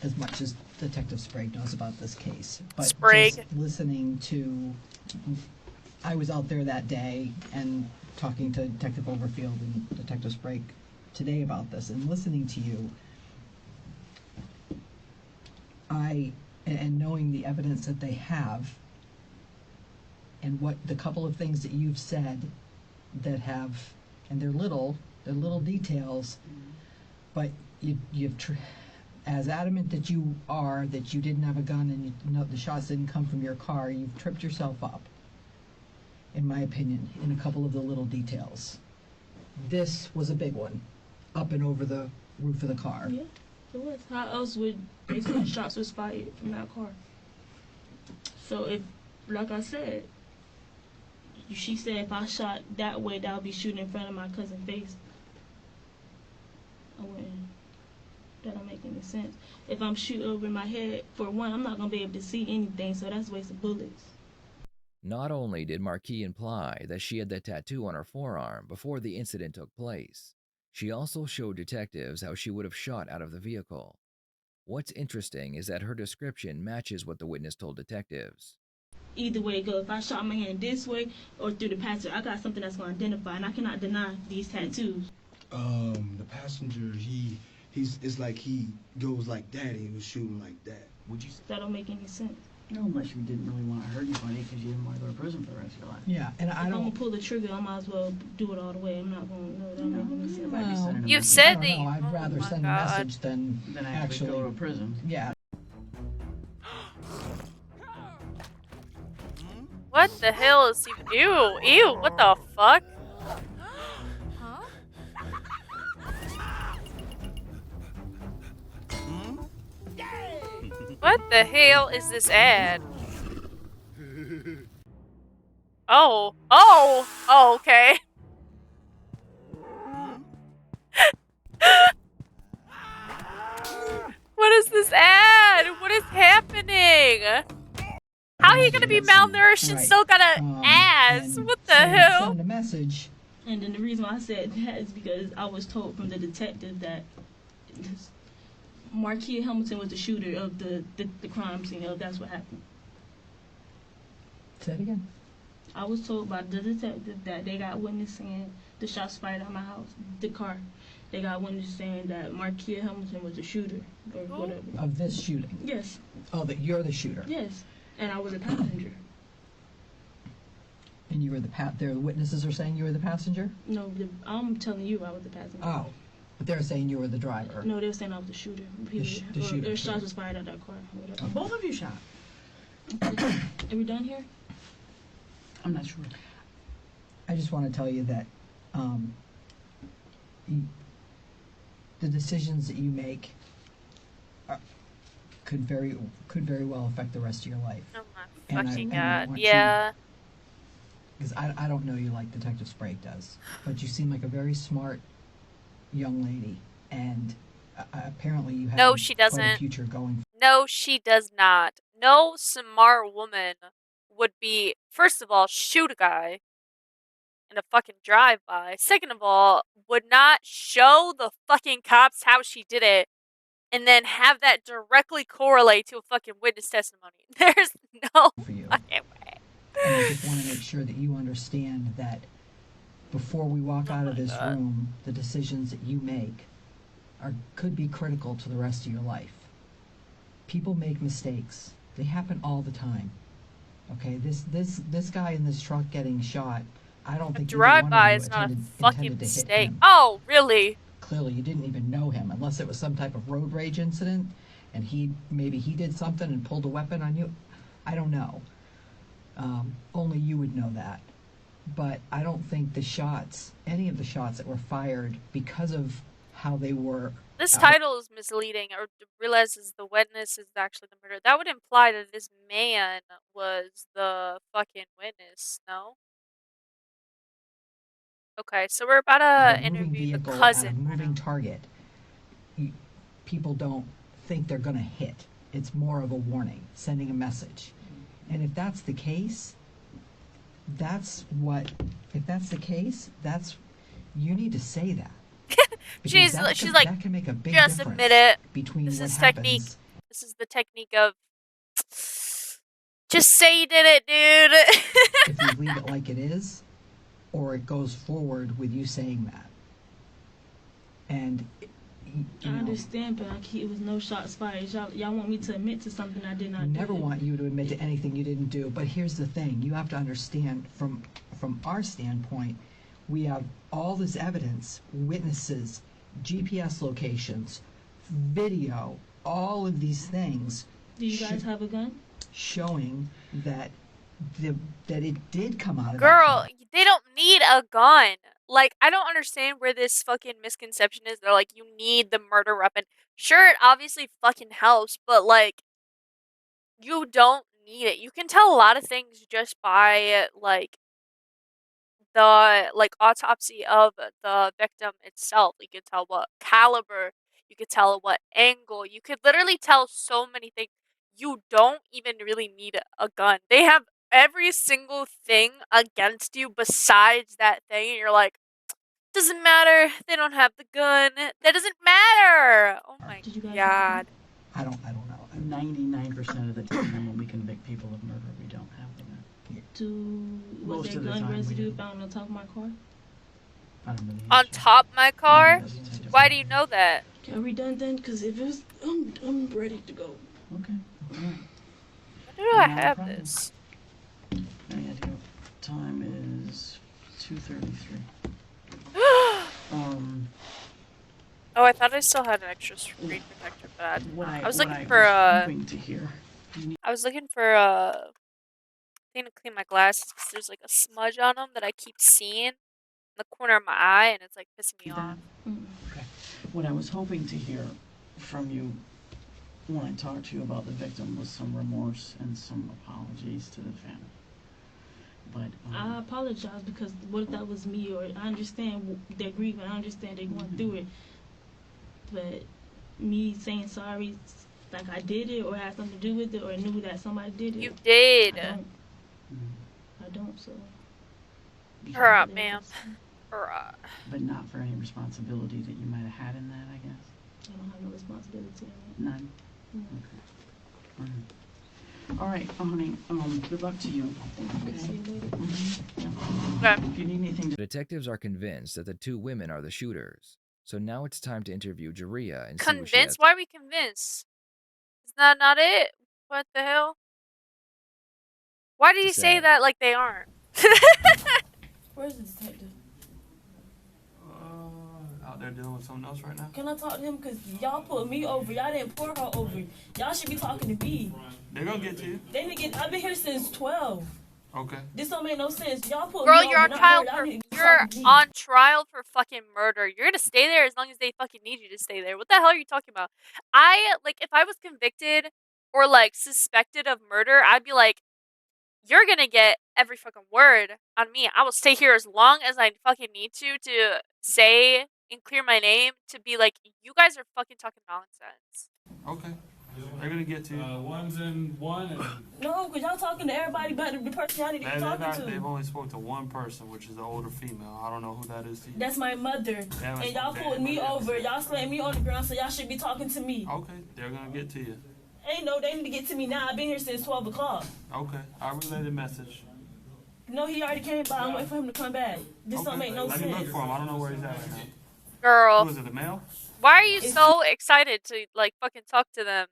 Speaker 12: as much as Detective Sprague knows about this case, but just listening to... I was out there that day and talking to Detective Overfield and Detective Sprague today about this, and listening to you, and knowing the evidence that they have, and what the couple of things that you've said that have, and they're little details, but you've as adamant that you are that you didn't have a gun and you know the shots didn't come from your car, you've tripped yourself up, in my opinion, in a couple of the little details. This was a big one, up and over the roof of the car.
Speaker 6: Yeah, it was. How else would they say shots was fired from that car? So if, like I said, she said if I shot that way, that would be shooting in front of my cousin's face. I wouldn't. That don't make any sense. If I'm shooting over my head, for one, I'm not going to be able to see anything, so that's a waste of bullets.
Speaker 4: Not only did Marquis imply that she had the tattoo on her forearm before the incident took place, she also showed detectives how she would have shot out of the vehicle. What's interesting is that her description matches what the witness told detectives.
Speaker 6: Either way it goes, if I shot my hand this way or through the passenger, I got something that's going to identify, and I cannot deny these tattoos.
Speaker 9: The passenger, it's like he goes like that and he was shooting like that.
Speaker 10: Would you?
Speaker 6: That don't make any sense.
Speaker 10: No, unless you didn't really want to hurt anybody because you didn't want to go to prison for the rest of your life.
Speaker 12: Yeah, and
Speaker 6: if I'm going to pull the trigger, I might as well do it all the way. I'm not going to, no, that don't make any sense.
Speaker 12: Well,
Speaker 3: you've said that
Speaker 12: I'd rather send a message than
Speaker 10: actually go to prison.
Speaker 12: Yeah.
Speaker 3: What the hell is even... Ew, what the fuck? What the hell is this ad? Oh, okay. What is this ad? What is happening? How are you gonna be malnourished and still got an ass? What the hell?
Speaker 12: Send a message.
Speaker 6: And then the reason why I said that is because I was told from the detective that Marquia Hamilton was the shooter of the crime scene. That's what happened.
Speaker 12: Say it again.
Speaker 6: I was told by the detective that they got witness saying the shots fired at my house, the car. They got witness saying that Marquia Hamilton was the shooter or whatever.
Speaker 12: Of this shooting?
Speaker 6: Yes.
Speaker 12: Oh, that you're the shooter?
Speaker 6: Yes. And I was a passenger.
Speaker 12: And you were the the witnesses are saying you were the passenger?
Speaker 6: No, I'm telling you I was the passenger.
Speaker 12: Oh, but they're saying you were the driver.
Speaker 6: No, they were saying I was the shooter.
Speaker 12: The shooter.
Speaker 6: Their shots was fired at that car. Whatever.
Speaker 10: Both of you shot.
Speaker 6: Are we done here?
Speaker 10: I'm not sure.
Speaker 12: I just want to tell you that the decisions that you make could very well affect the rest of your life.
Speaker 3: Oh my fucking god! Yeah.
Speaker 12: Because I don't know you like Detective Sprague does, but you seem like a very smart young lady, and apparently you have
Speaker 3: No, she
Speaker 12: quite
Speaker 3: doesn't.
Speaker 12: a future going.
Speaker 3: No, she does not. No smart woman would be, first of all, shoot a guy in a fucking drive-by. Second of all, would not show the fucking cops how she did it and then have that directly correlate to a fucking witness testimony. There's no fucking way.
Speaker 12: And I just want to make sure that you understand that before we walk out of this room, the decisions that you make could be critical to the rest of your life. People make mistakes. They happen all the time. Okay, this guy in this truck getting shot, I don't think
Speaker 3: drive-by is not a fucking mistake. Oh, really?
Speaker 12: Clearly, you didn't even know him, unless it was some type of road rage incident, and maybe he did something and pulled a weapon on you. I don't know. Only you would know that. But I don't think any of the shots that were fired, because of how they were.
Speaker 3: This title is misleading, or realizes the witness is actually the murderer. That would imply that this man was the fucking witness, no? Okay, so we're about to interview the cousin.
Speaker 12: At a moving target, people don't think they're going to hit. It's more of a warning, sending a message. And if that's the case, you need to say that.
Speaker 3: she's like,
Speaker 12: that can make a big
Speaker 3: just
Speaker 12: difference
Speaker 3: admit it.
Speaker 12: Between
Speaker 3: this
Speaker 12: what
Speaker 3: is
Speaker 12: happens.
Speaker 3: technique. This is the technique of just say you did it, dude.
Speaker 12: If you leave it like it is, or it goes forward with you saying that. And
Speaker 6: I understand, but it was no shots fired. Y'all want me to admit to something I did not do.
Speaker 12: Never want you to admit to anything you didn't do. But here's the thing: you have to understand, from our standpoint, we have all this evidence, witnesses, GPS locations, video, all of these things.
Speaker 6: Do you guys have a gun?
Speaker 12: Showing that it did come out of
Speaker 3: Girl, they don't need a gun. Like, I don't understand where this fucking misconception is. They're like, you need the murder weapon. Sure, it obviously fucking helps, but, like, you don't need it. You can tell a lot of things just by, like, the, like, autopsy of the victim itself. You can tell what caliber. You could tell what angle. You could literally tell so many things. You don't even really need a gun. They have every single thing against you besides that thing, and you're like, doesn't matter. They don't have the gun. That doesn't matter. Oh my god.
Speaker 12: I don't know.
Speaker 10: 99% of the time when we convict people of murder, we don't have the gun.
Speaker 6: Was there gun residue found on top of my car?
Speaker 10: I don't believe
Speaker 3: on top of my car? Why do you know that?
Speaker 6: Are we done then? Because if it was, I'm ready to go.
Speaker 10: Okay. All right.
Speaker 3: Where do I have this?
Speaker 10: Time is 2:33.
Speaker 3: Oh, I thought I still had an extra screen protector, but I was looking for I was looking for a thing to clean my glasses because there's like a smudge on them that I keep seeing in the corner of my eye, and it's like pissing me off.
Speaker 10: Okay. What I was hoping to hear from you when I talked to you about the victim was some remorse and some apologies to the family. But
Speaker 6: I apologize because what if that was me, or I understand they're grieving, I understand they're going through it, but me saying sorry like I did it or had something to do with it or knew that somebody did it.
Speaker 3: You did.
Speaker 6: I don't, so.
Speaker 3: Hurry up, ma'am. Hurry up.
Speaker 10: But not for any responsibility that you might have had in that, I guess.
Speaker 6: I don't have no responsibility in it.
Speaker 10: None.
Speaker 6: No.
Speaker 10: Okay. All right. All right, honey. Good luck to you. Okay.
Speaker 6: See you later.
Speaker 10: Yeah. If you need anything,
Speaker 4: The detectives are convinced that the two women are the shooters. So now it's time to interview Jaria and see what she has.
Speaker 3: Convinced? Why are we convinced? Is that not it? What the hell? Why did he say that like they aren't?
Speaker 6: Where's the detective?
Speaker 13: Out there dealing with something else right now.
Speaker 6: Can I talk to him? Because y'all put me over. Y'all didn't pour her over. Y'all should be talking to me.
Speaker 13: They're gonna get to you.
Speaker 6: They didn't get. I've been here since 12.
Speaker 13: Okay.
Speaker 6: This don't make no sense. Y'all put
Speaker 3: Girl,
Speaker 6: me
Speaker 3: you're
Speaker 6: over.
Speaker 3: on
Speaker 6: not
Speaker 3: trial
Speaker 6: her. Y'all
Speaker 3: for
Speaker 6: need to be
Speaker 3: you're
Speaker 6: talking to me.
Speaker 3: on trial for fucking murder. You're gonna stay there as long as they fucking need you to stay there. What the hell are you talking about? If I was convicted or like suspected of murder, I'd be like, you're gonna get every fucking word on me. I will stay here as long as I fucking need to say and clear my name to be like, you guys are fucking talking nonsense.
Speaker 13: Okay. They're gonna get to you.
Speaker 14: One's in one. And
Speaker 6: No, because y'all talking to everybody but the person y'all need to be talking to.
Speaker 13: They've only spoke to one person, which is the older female. I don't know who that is to you.
Speaker 6: That's my mother.
Speaker 13: Yeah,
Speaker 6: And y'all put me over. Y'all slammed me on the ground, so y'all should be talking to me.
Speaker 13: Okay, they're gonna get to you.
Speaker 6: Ain't no, they need to get to me now. I've been here since 12 o'clock.
Speaker 13: Okay, I relayed the message.
Speaker 6: No, he already came by. I'm waiting for him to come back. This don't make no
Speaker 13: Let me look
Speaker 6: sense.
Speaker 13: for him. I don't know where he's at right now.
Speaker 3: Girl.
Speaker 13: Who is it, the male?
Speaker 3: Why are you so excited to like fucking talk to them?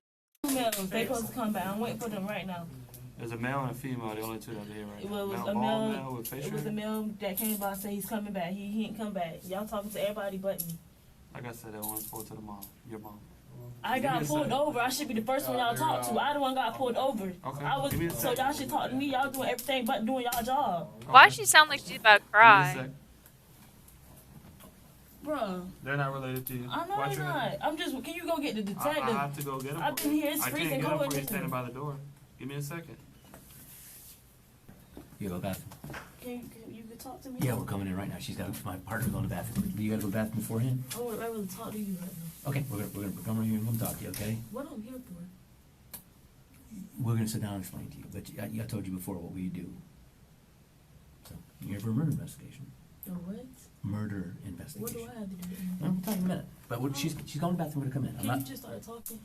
Speaker 6: Females, they supposed to come back. I'm waiting for them right now.
Speaker 13: There's a male and a female, the only two that are here right
Speaker 6: It
Speaker 13: now.
Speaker 6: was a
Speaker 13: Bald
Speaker 6: male.
Speaker 13: male with facial
Speaker 6: It was a
Speaker 13: hair?
Speaker 6: male that came by and said he's coming back. He ain't come back. Y'all talking to everybody but me.
Speaker 13: Like I said, they only spoke to the mom, your mom.
Speaker 6: I got pulled over. I should be the first one y'all talk to. I the one got pulled over.
Speaker 13: Okay.
Speaker 6: I was
Speaker 13: Give me a
Speaker 6: so
Speaker 13: second.
Speaker 6: y'all should talk to me. Y'all doing everything but doing y'all job.
Speaker 3: Why does she sound like she's about to cry?
Speaker 6: Bruh.
Speaker 13: They're not related to you.
Speaker 6: I know
Speaker 13: Watch
Speaker 6: they're
Speaker 13: your
Speaker 6: not.
Speaker 13: head.
Speaker 6: I'm just. Can you go get the detective?
Speaker 13: I have to go get him.
Speaker 6: I've been here. It's
Speaker 13: I can't
Speaker 6: freezing
Speaker 13: get him
Speaker 6: cold.
Speaker 13: for you standing by the door. Give me a second.
Speaker 8: You go to the bathroom.
Speaker 6: Can you talk to me?
Speaker 8: Yeah, we're coming in right now. She's got my partner going to the bathroom. You got to go to the bathroom beforehand?
Speaker 6: I would rather talk to you right now.
Speaker 8: Okay, we're gonna come right here and come talk to you. Okay?
Speaker 6: What I'm here for?
Speaker 8: We're gonna sit down and explain to you. But I told you before what we do. So you're here for a murder investigation.
Speaker 6: The what?
Speaker 8: Murder
Speaker 6: What
Speaker 8: investigation.
Speaker 6: do I have to do?
Speaker 8: I'll tell you in a minute. But she's going to the bathroom. We're gonna come in.
Speaker 6: Can you just start talking?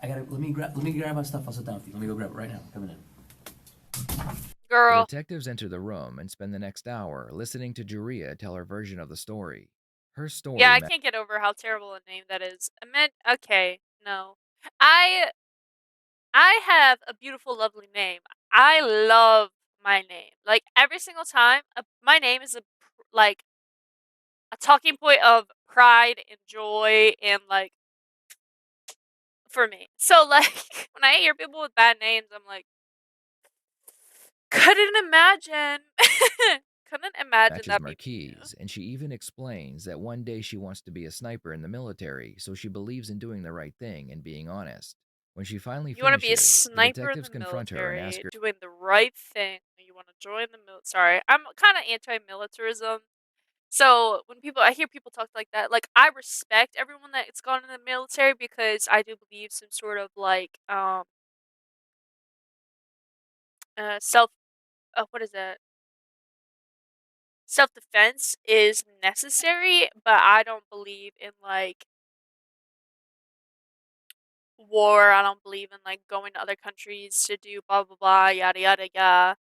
Speaker 8: I gotta let me grab my stuff. I'll sit down with you. Let me go grab it right now. Coming in.
Speaker 3: Girl.
Speaker 4: The detectives enter the room and spend the next hour listening to Jaria tell her version of the story. Her story.
Speaker 3: Yeah, I can't get over how terrible a name that is. Okay, no. I have a beautiful, lovely name. I love my name. Like, every single time, my name is a talking point of pride and joy and, like, for me. So, like, when I hear people with bad names, I'm like, couldn't imagine. Couldn't imagine
Speaker 4: matches
Speaker 3: that.
Speaker 4: Marquise, and she even explains that one day she wants to be a sniper in the military, so she believes in doing the right thing and being honest. When she finally
Speaker 3: You want to be a
Speaker 4: finishes, the
Speaker 3: sniper in
Speaker 4: detectives
Speaker 3: the
Speaker 4: confront her and
Speaker 3: military,
Speaker 4: ask her
Speaker 3: doing the right thing. You want to join the military. Sorry, I'm kind of anti-militarism. So when I hear people talk like that, like, I respect everyone that's gone in the military because I do believe some sort of like what is that? Self-defense is necessary, but I don't believe in like war. I don't believe in like going to other countries to do blah blah blah yada yada yada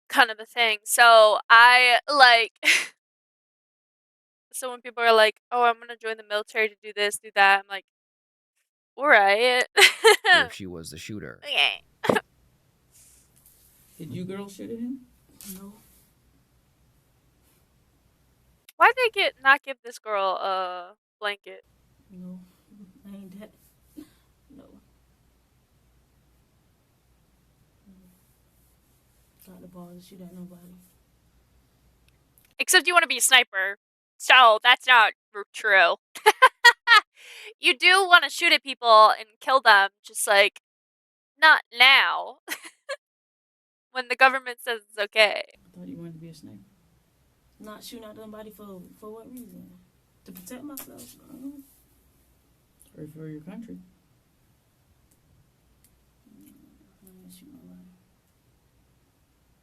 Speaker 3: kind of a thing. So I like so when people are like, "Oh, I'm gonna join the military to do this, do that," I'm like, "All right."
Speaker 4: if she was the shooter.
Speaker 3: Okay.
Speaker 10: Did you girls shoot at him?
Speaker 6: No.
Speaker 3: Why'd they not give this girl a blanket?
Speaker 6: No. I ain't that. No. Got the balls to shoot at nobody.
Speaker 3: Except you want to be a sniper. So that's not true. You do want to shoot at people and kill them, just like, not now. When the government says it's okay.
Speaker 6: I thought you wanted to be a sniper. Not shooting at somebody for what reason? To protect myself? I don't know.
Speaker 10: Or for your country?
Speaker 6: I didn't shoot nobody.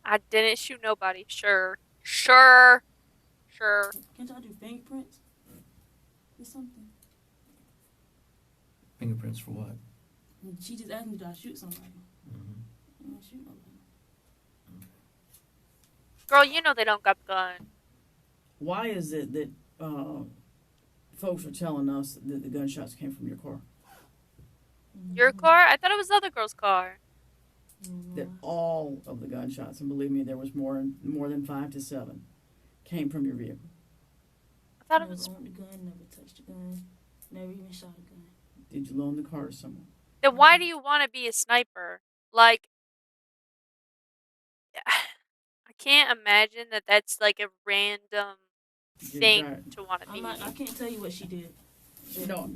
Speaker 3: I didn't shoot nobody. Sure. Sure.
Speaker 6: Can't y'all do fingerprints? Or something?
Speaker 8: Fingerprints for what?
Speaker 6: She just asked me, did I shoot somebody?
Speaker 8: Mm-hmm.
Speaker 6: I didn't shoot nobody.
Speaker 3: Girl, you know they don't got gun.
Speaker 10: Why is it that folks are telling us that the gunshots came from your car?
Speaker 3: Your car? I thought it was the other girl's car.
Speaker 10: That all of the gunshots, and believe me, there was more than 5 to 7, came from your vehicle.
Speaker 3: I thought it
Speaker 6: Never
Speaker 3: was.
Speaker 6: owned a gun, never touched a gun, never even shot a gun.
Speaker 10: Did you loan the car to someone?
Speaker 3: Then why do you want to be a sniper? Like, I can't imagine that that's like a random thing to want to be.
Speaker 6: I can't tell you what she did.
Speaker 10: No,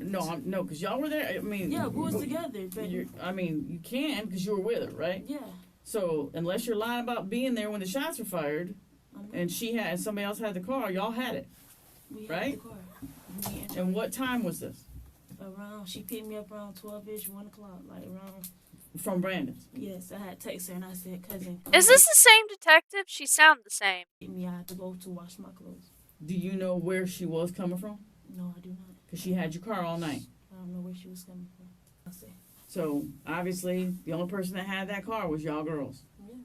Speaker 10: because y'all were there. I mean,
Speaker 6: Yeah, we was together. But
Speaker 10: I mean, you can because you were with her, right?
Speaker 6: Yeah.
Speaker 10: So unless you're lying about being there when the shots were fired, and somebody else had the car, y'all had it, right?
Speaker 6: Had the car.
Speaker 10: And what time was this?
Speaker 6: She picked me up around 12-ish, 1 o'clock, like around.
Speaker 10: From Brandon's.
Speaker 6: Yes, I had text her and I said, cousin.
Speaker 3: Is this the same detective? She sounded the same.
Speaker 6: I had to go to wash my clothes.
Speaker 10: Do you know where she was coming from?
Speaker 6: No, I do not.
Speaker 10: Because she had your car all night.
Speaker 6: I don't know where she was coming from. I say.
Speaker 10: So obviously, the only person that had that car was y'all girls.
Speaker 6: Yeah.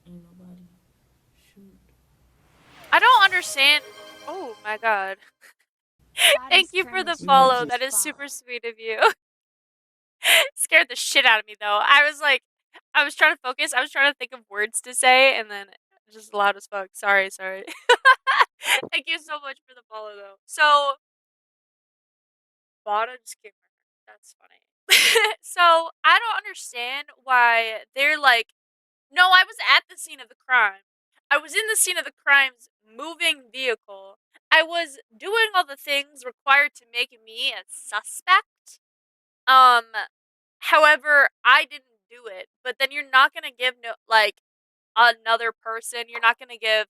Speaker 6: Ain't nobody. Shoot.
Speaker 3: I don't understand. Oh my god. Thank you for the follow. That is super sweet of you. Scared the shit out of me though. I was trying to focus. I was trying to think of words to say, and then just loud as fuck. Sorry. Thank you so much for the follow though. So, Bada just came. That's funny. So I don't understand why they're like, no, I was at the scene of the crime. I was in the scene of the crime's moving vehicle. I was doing all the things required to make me a suspect. However, I didn't do it. But then you're not gonna give another person. You're not gonna give.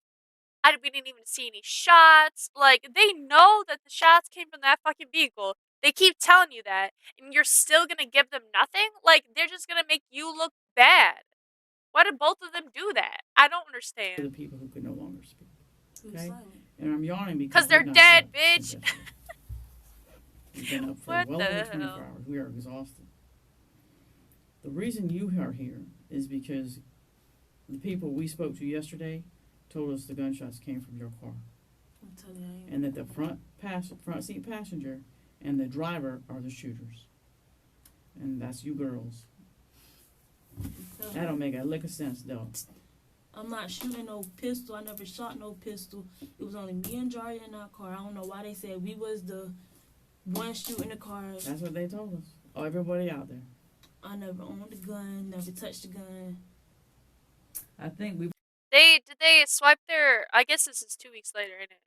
Speaker 3: We didn't even see any shots. Like, they know that the shots came from that fucking vehicle. They keep telling you that, and you're still gonna give them nothing? Like, they're just gonna make you look bad. Why did both of them do that? I don't understand.
Speaker 10: The people who could no longer speak. Okay? And I'm yawning because
Speaker 3: Because they're dead, bitch.
Speaker 10: We've been up for
Speaker 3: What
Speaker 10: well
Speaker 3: the
Speaker 10: over 24
Speaker 3: hell?
Speaker 10: hours. We are exhausted. The reason you are here is because the people we spoke to yesterday told us the gunshots came from your car.
Speaker 6: I'm telling you, I ain't.
Speaker 10: And that the front seat passenger and the driver are the shooters. And that's you girls. That don't make a lick of sense, though.
Speaker 6: I'm not shooting no pistol. I never shot no pistol. It was only me and Jari in our car. I don't know why they said we was the one shooting the car.
Speaker 10: That's what they told us. Oh, everybody out there.
Speaker 6: I never owned a gun, never touched a gun.
Speaker 10: I think we.
Speaker 3: Did they swipe their? I guess this is 2 weeks later, isn't it?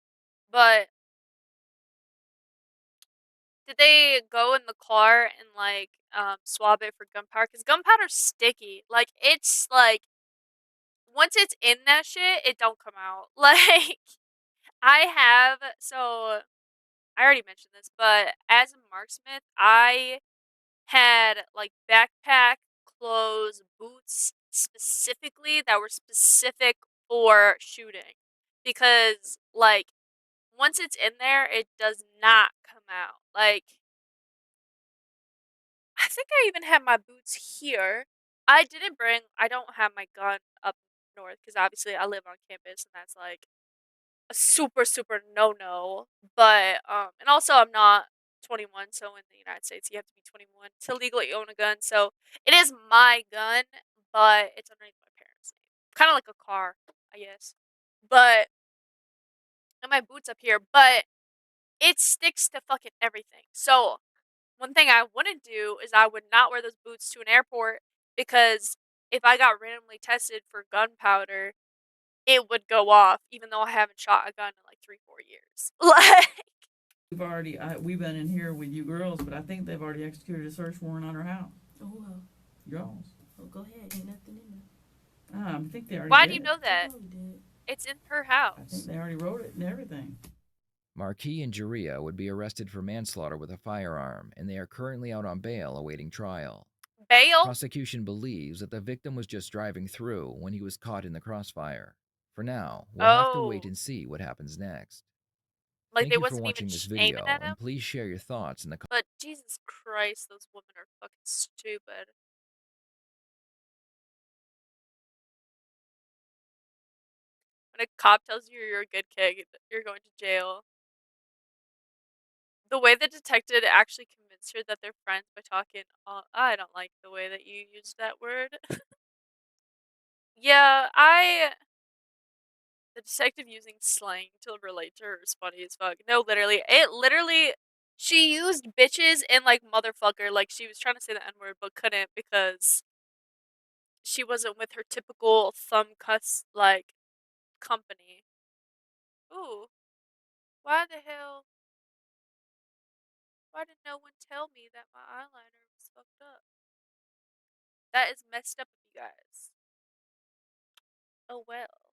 Speaker 3: But did they go in the car and swab it for gunpowder? Because gunpowder's sticky. Like, it's like once it's in that shit, it don't come out. Like, I already mentioned this, but as a marksmith, I had like backpack, clothes, boots specifically that were specific for shooting. Because like once it's in there, it does not come out. Like, I think I even have my boots here. I don't have my gun up north because obviously I live on campus and that's like a super, super no-no. But, and also I'm not 21, so in the United States you have to be 21 to legally own a gun. So it is my gun, but it's underneath my parents' name. Kind of like a car, I guess. But, and my boots up here, but it sticks to fucking everything. So one thing I wouldn't do is I would not wear those boots to an airport because if I got randomly tested for gunpowder, it would go off, even though I haven't shot a gun in like 3-4 years. Like,
Speaker 10: We've been in here with you girls, but I think they've already executed a search warrant on her house.
Speaker 6: Oh, well.
Speaker 10: Y'all's.
Speaker 6: Oh, go ahead. Ain't nothing in there.
Speaker 10: I think they already
Speaker 3: why
Speaker 10: did
Speaker 3: do you
Speaker 10: it.
Speaker 3: know that? It's in her house.
Speaker 10: I think they already wrote it and everything.
Speaker 4: Marquis and Jaria would be arrested for manslaughter with a firearm, and they are currently out on bail awaiting trial.
Speaker 3: Bail?
Speaker 4: Prosecution believes that the victim was just driving through when he was caught in the crossfire. For now, we'll have to wait and see what happens next.
Speaker 3: Like
Speaker 4: Thank
Speaker 3: they
Speaker 4: you for
Speaker 3: wasn't even
Speaker 4: watching this
Speaker 3: aiming
Speaker 4: video,
Speaker 3: at him.
Speaker 4: and please share your thoughts in the
Speaker 3: But Jesus Christ, those women are fucking stupid. When a cop tells you you're a good kid, you're going to jail. The way the detective actually convinced her that they're friends by talking, I don't like the way that you used that word. Yeah, the detective using slang to relate to her is funny as fuck. No, literally, she used bitches and like motherfucker, like she was trying to say the N-word but couldn't because she wasn't with her typical thumb cuss like company. Ooh, why the hell? Why did no one tell me that my eyeliner was fucked up? That is messed up of you guys. Oh well.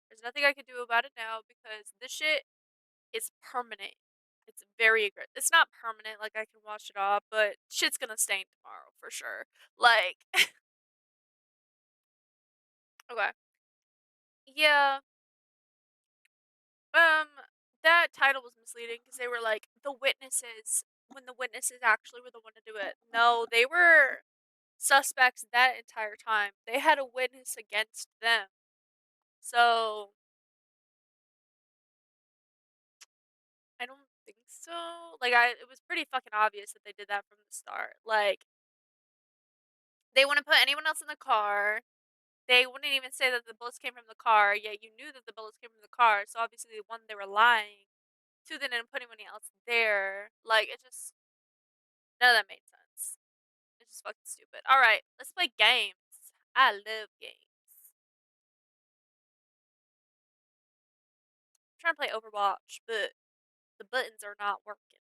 Speaker 3: There's nothing I can do about it now because this shit is permanent. It's very aggressive. It's not permanent, like I can wash it off, but shit's gonna stain tomorrow for sure. Like, okay. Yeah. That title was misleading because they were like, the witnesses, when the witnesses actually were the one to do it. No, they were suspects that entire time. They had a witness against them. So, I don't think so. Like, it was pretty fucking obvious that they did that from the start. Like, they wouldn't put anyone else in the car. They wouldn't even say that the bullets came from the car, yet you knew that the bullets came from the car. So obviously, one, they were lying. Two, they didn't put anyone else there. Like, it just, none of that made sense. It's just fucking stupid. Alright, let's play games. I love games. I'm trying to play Overwatch, but the buttons are not working.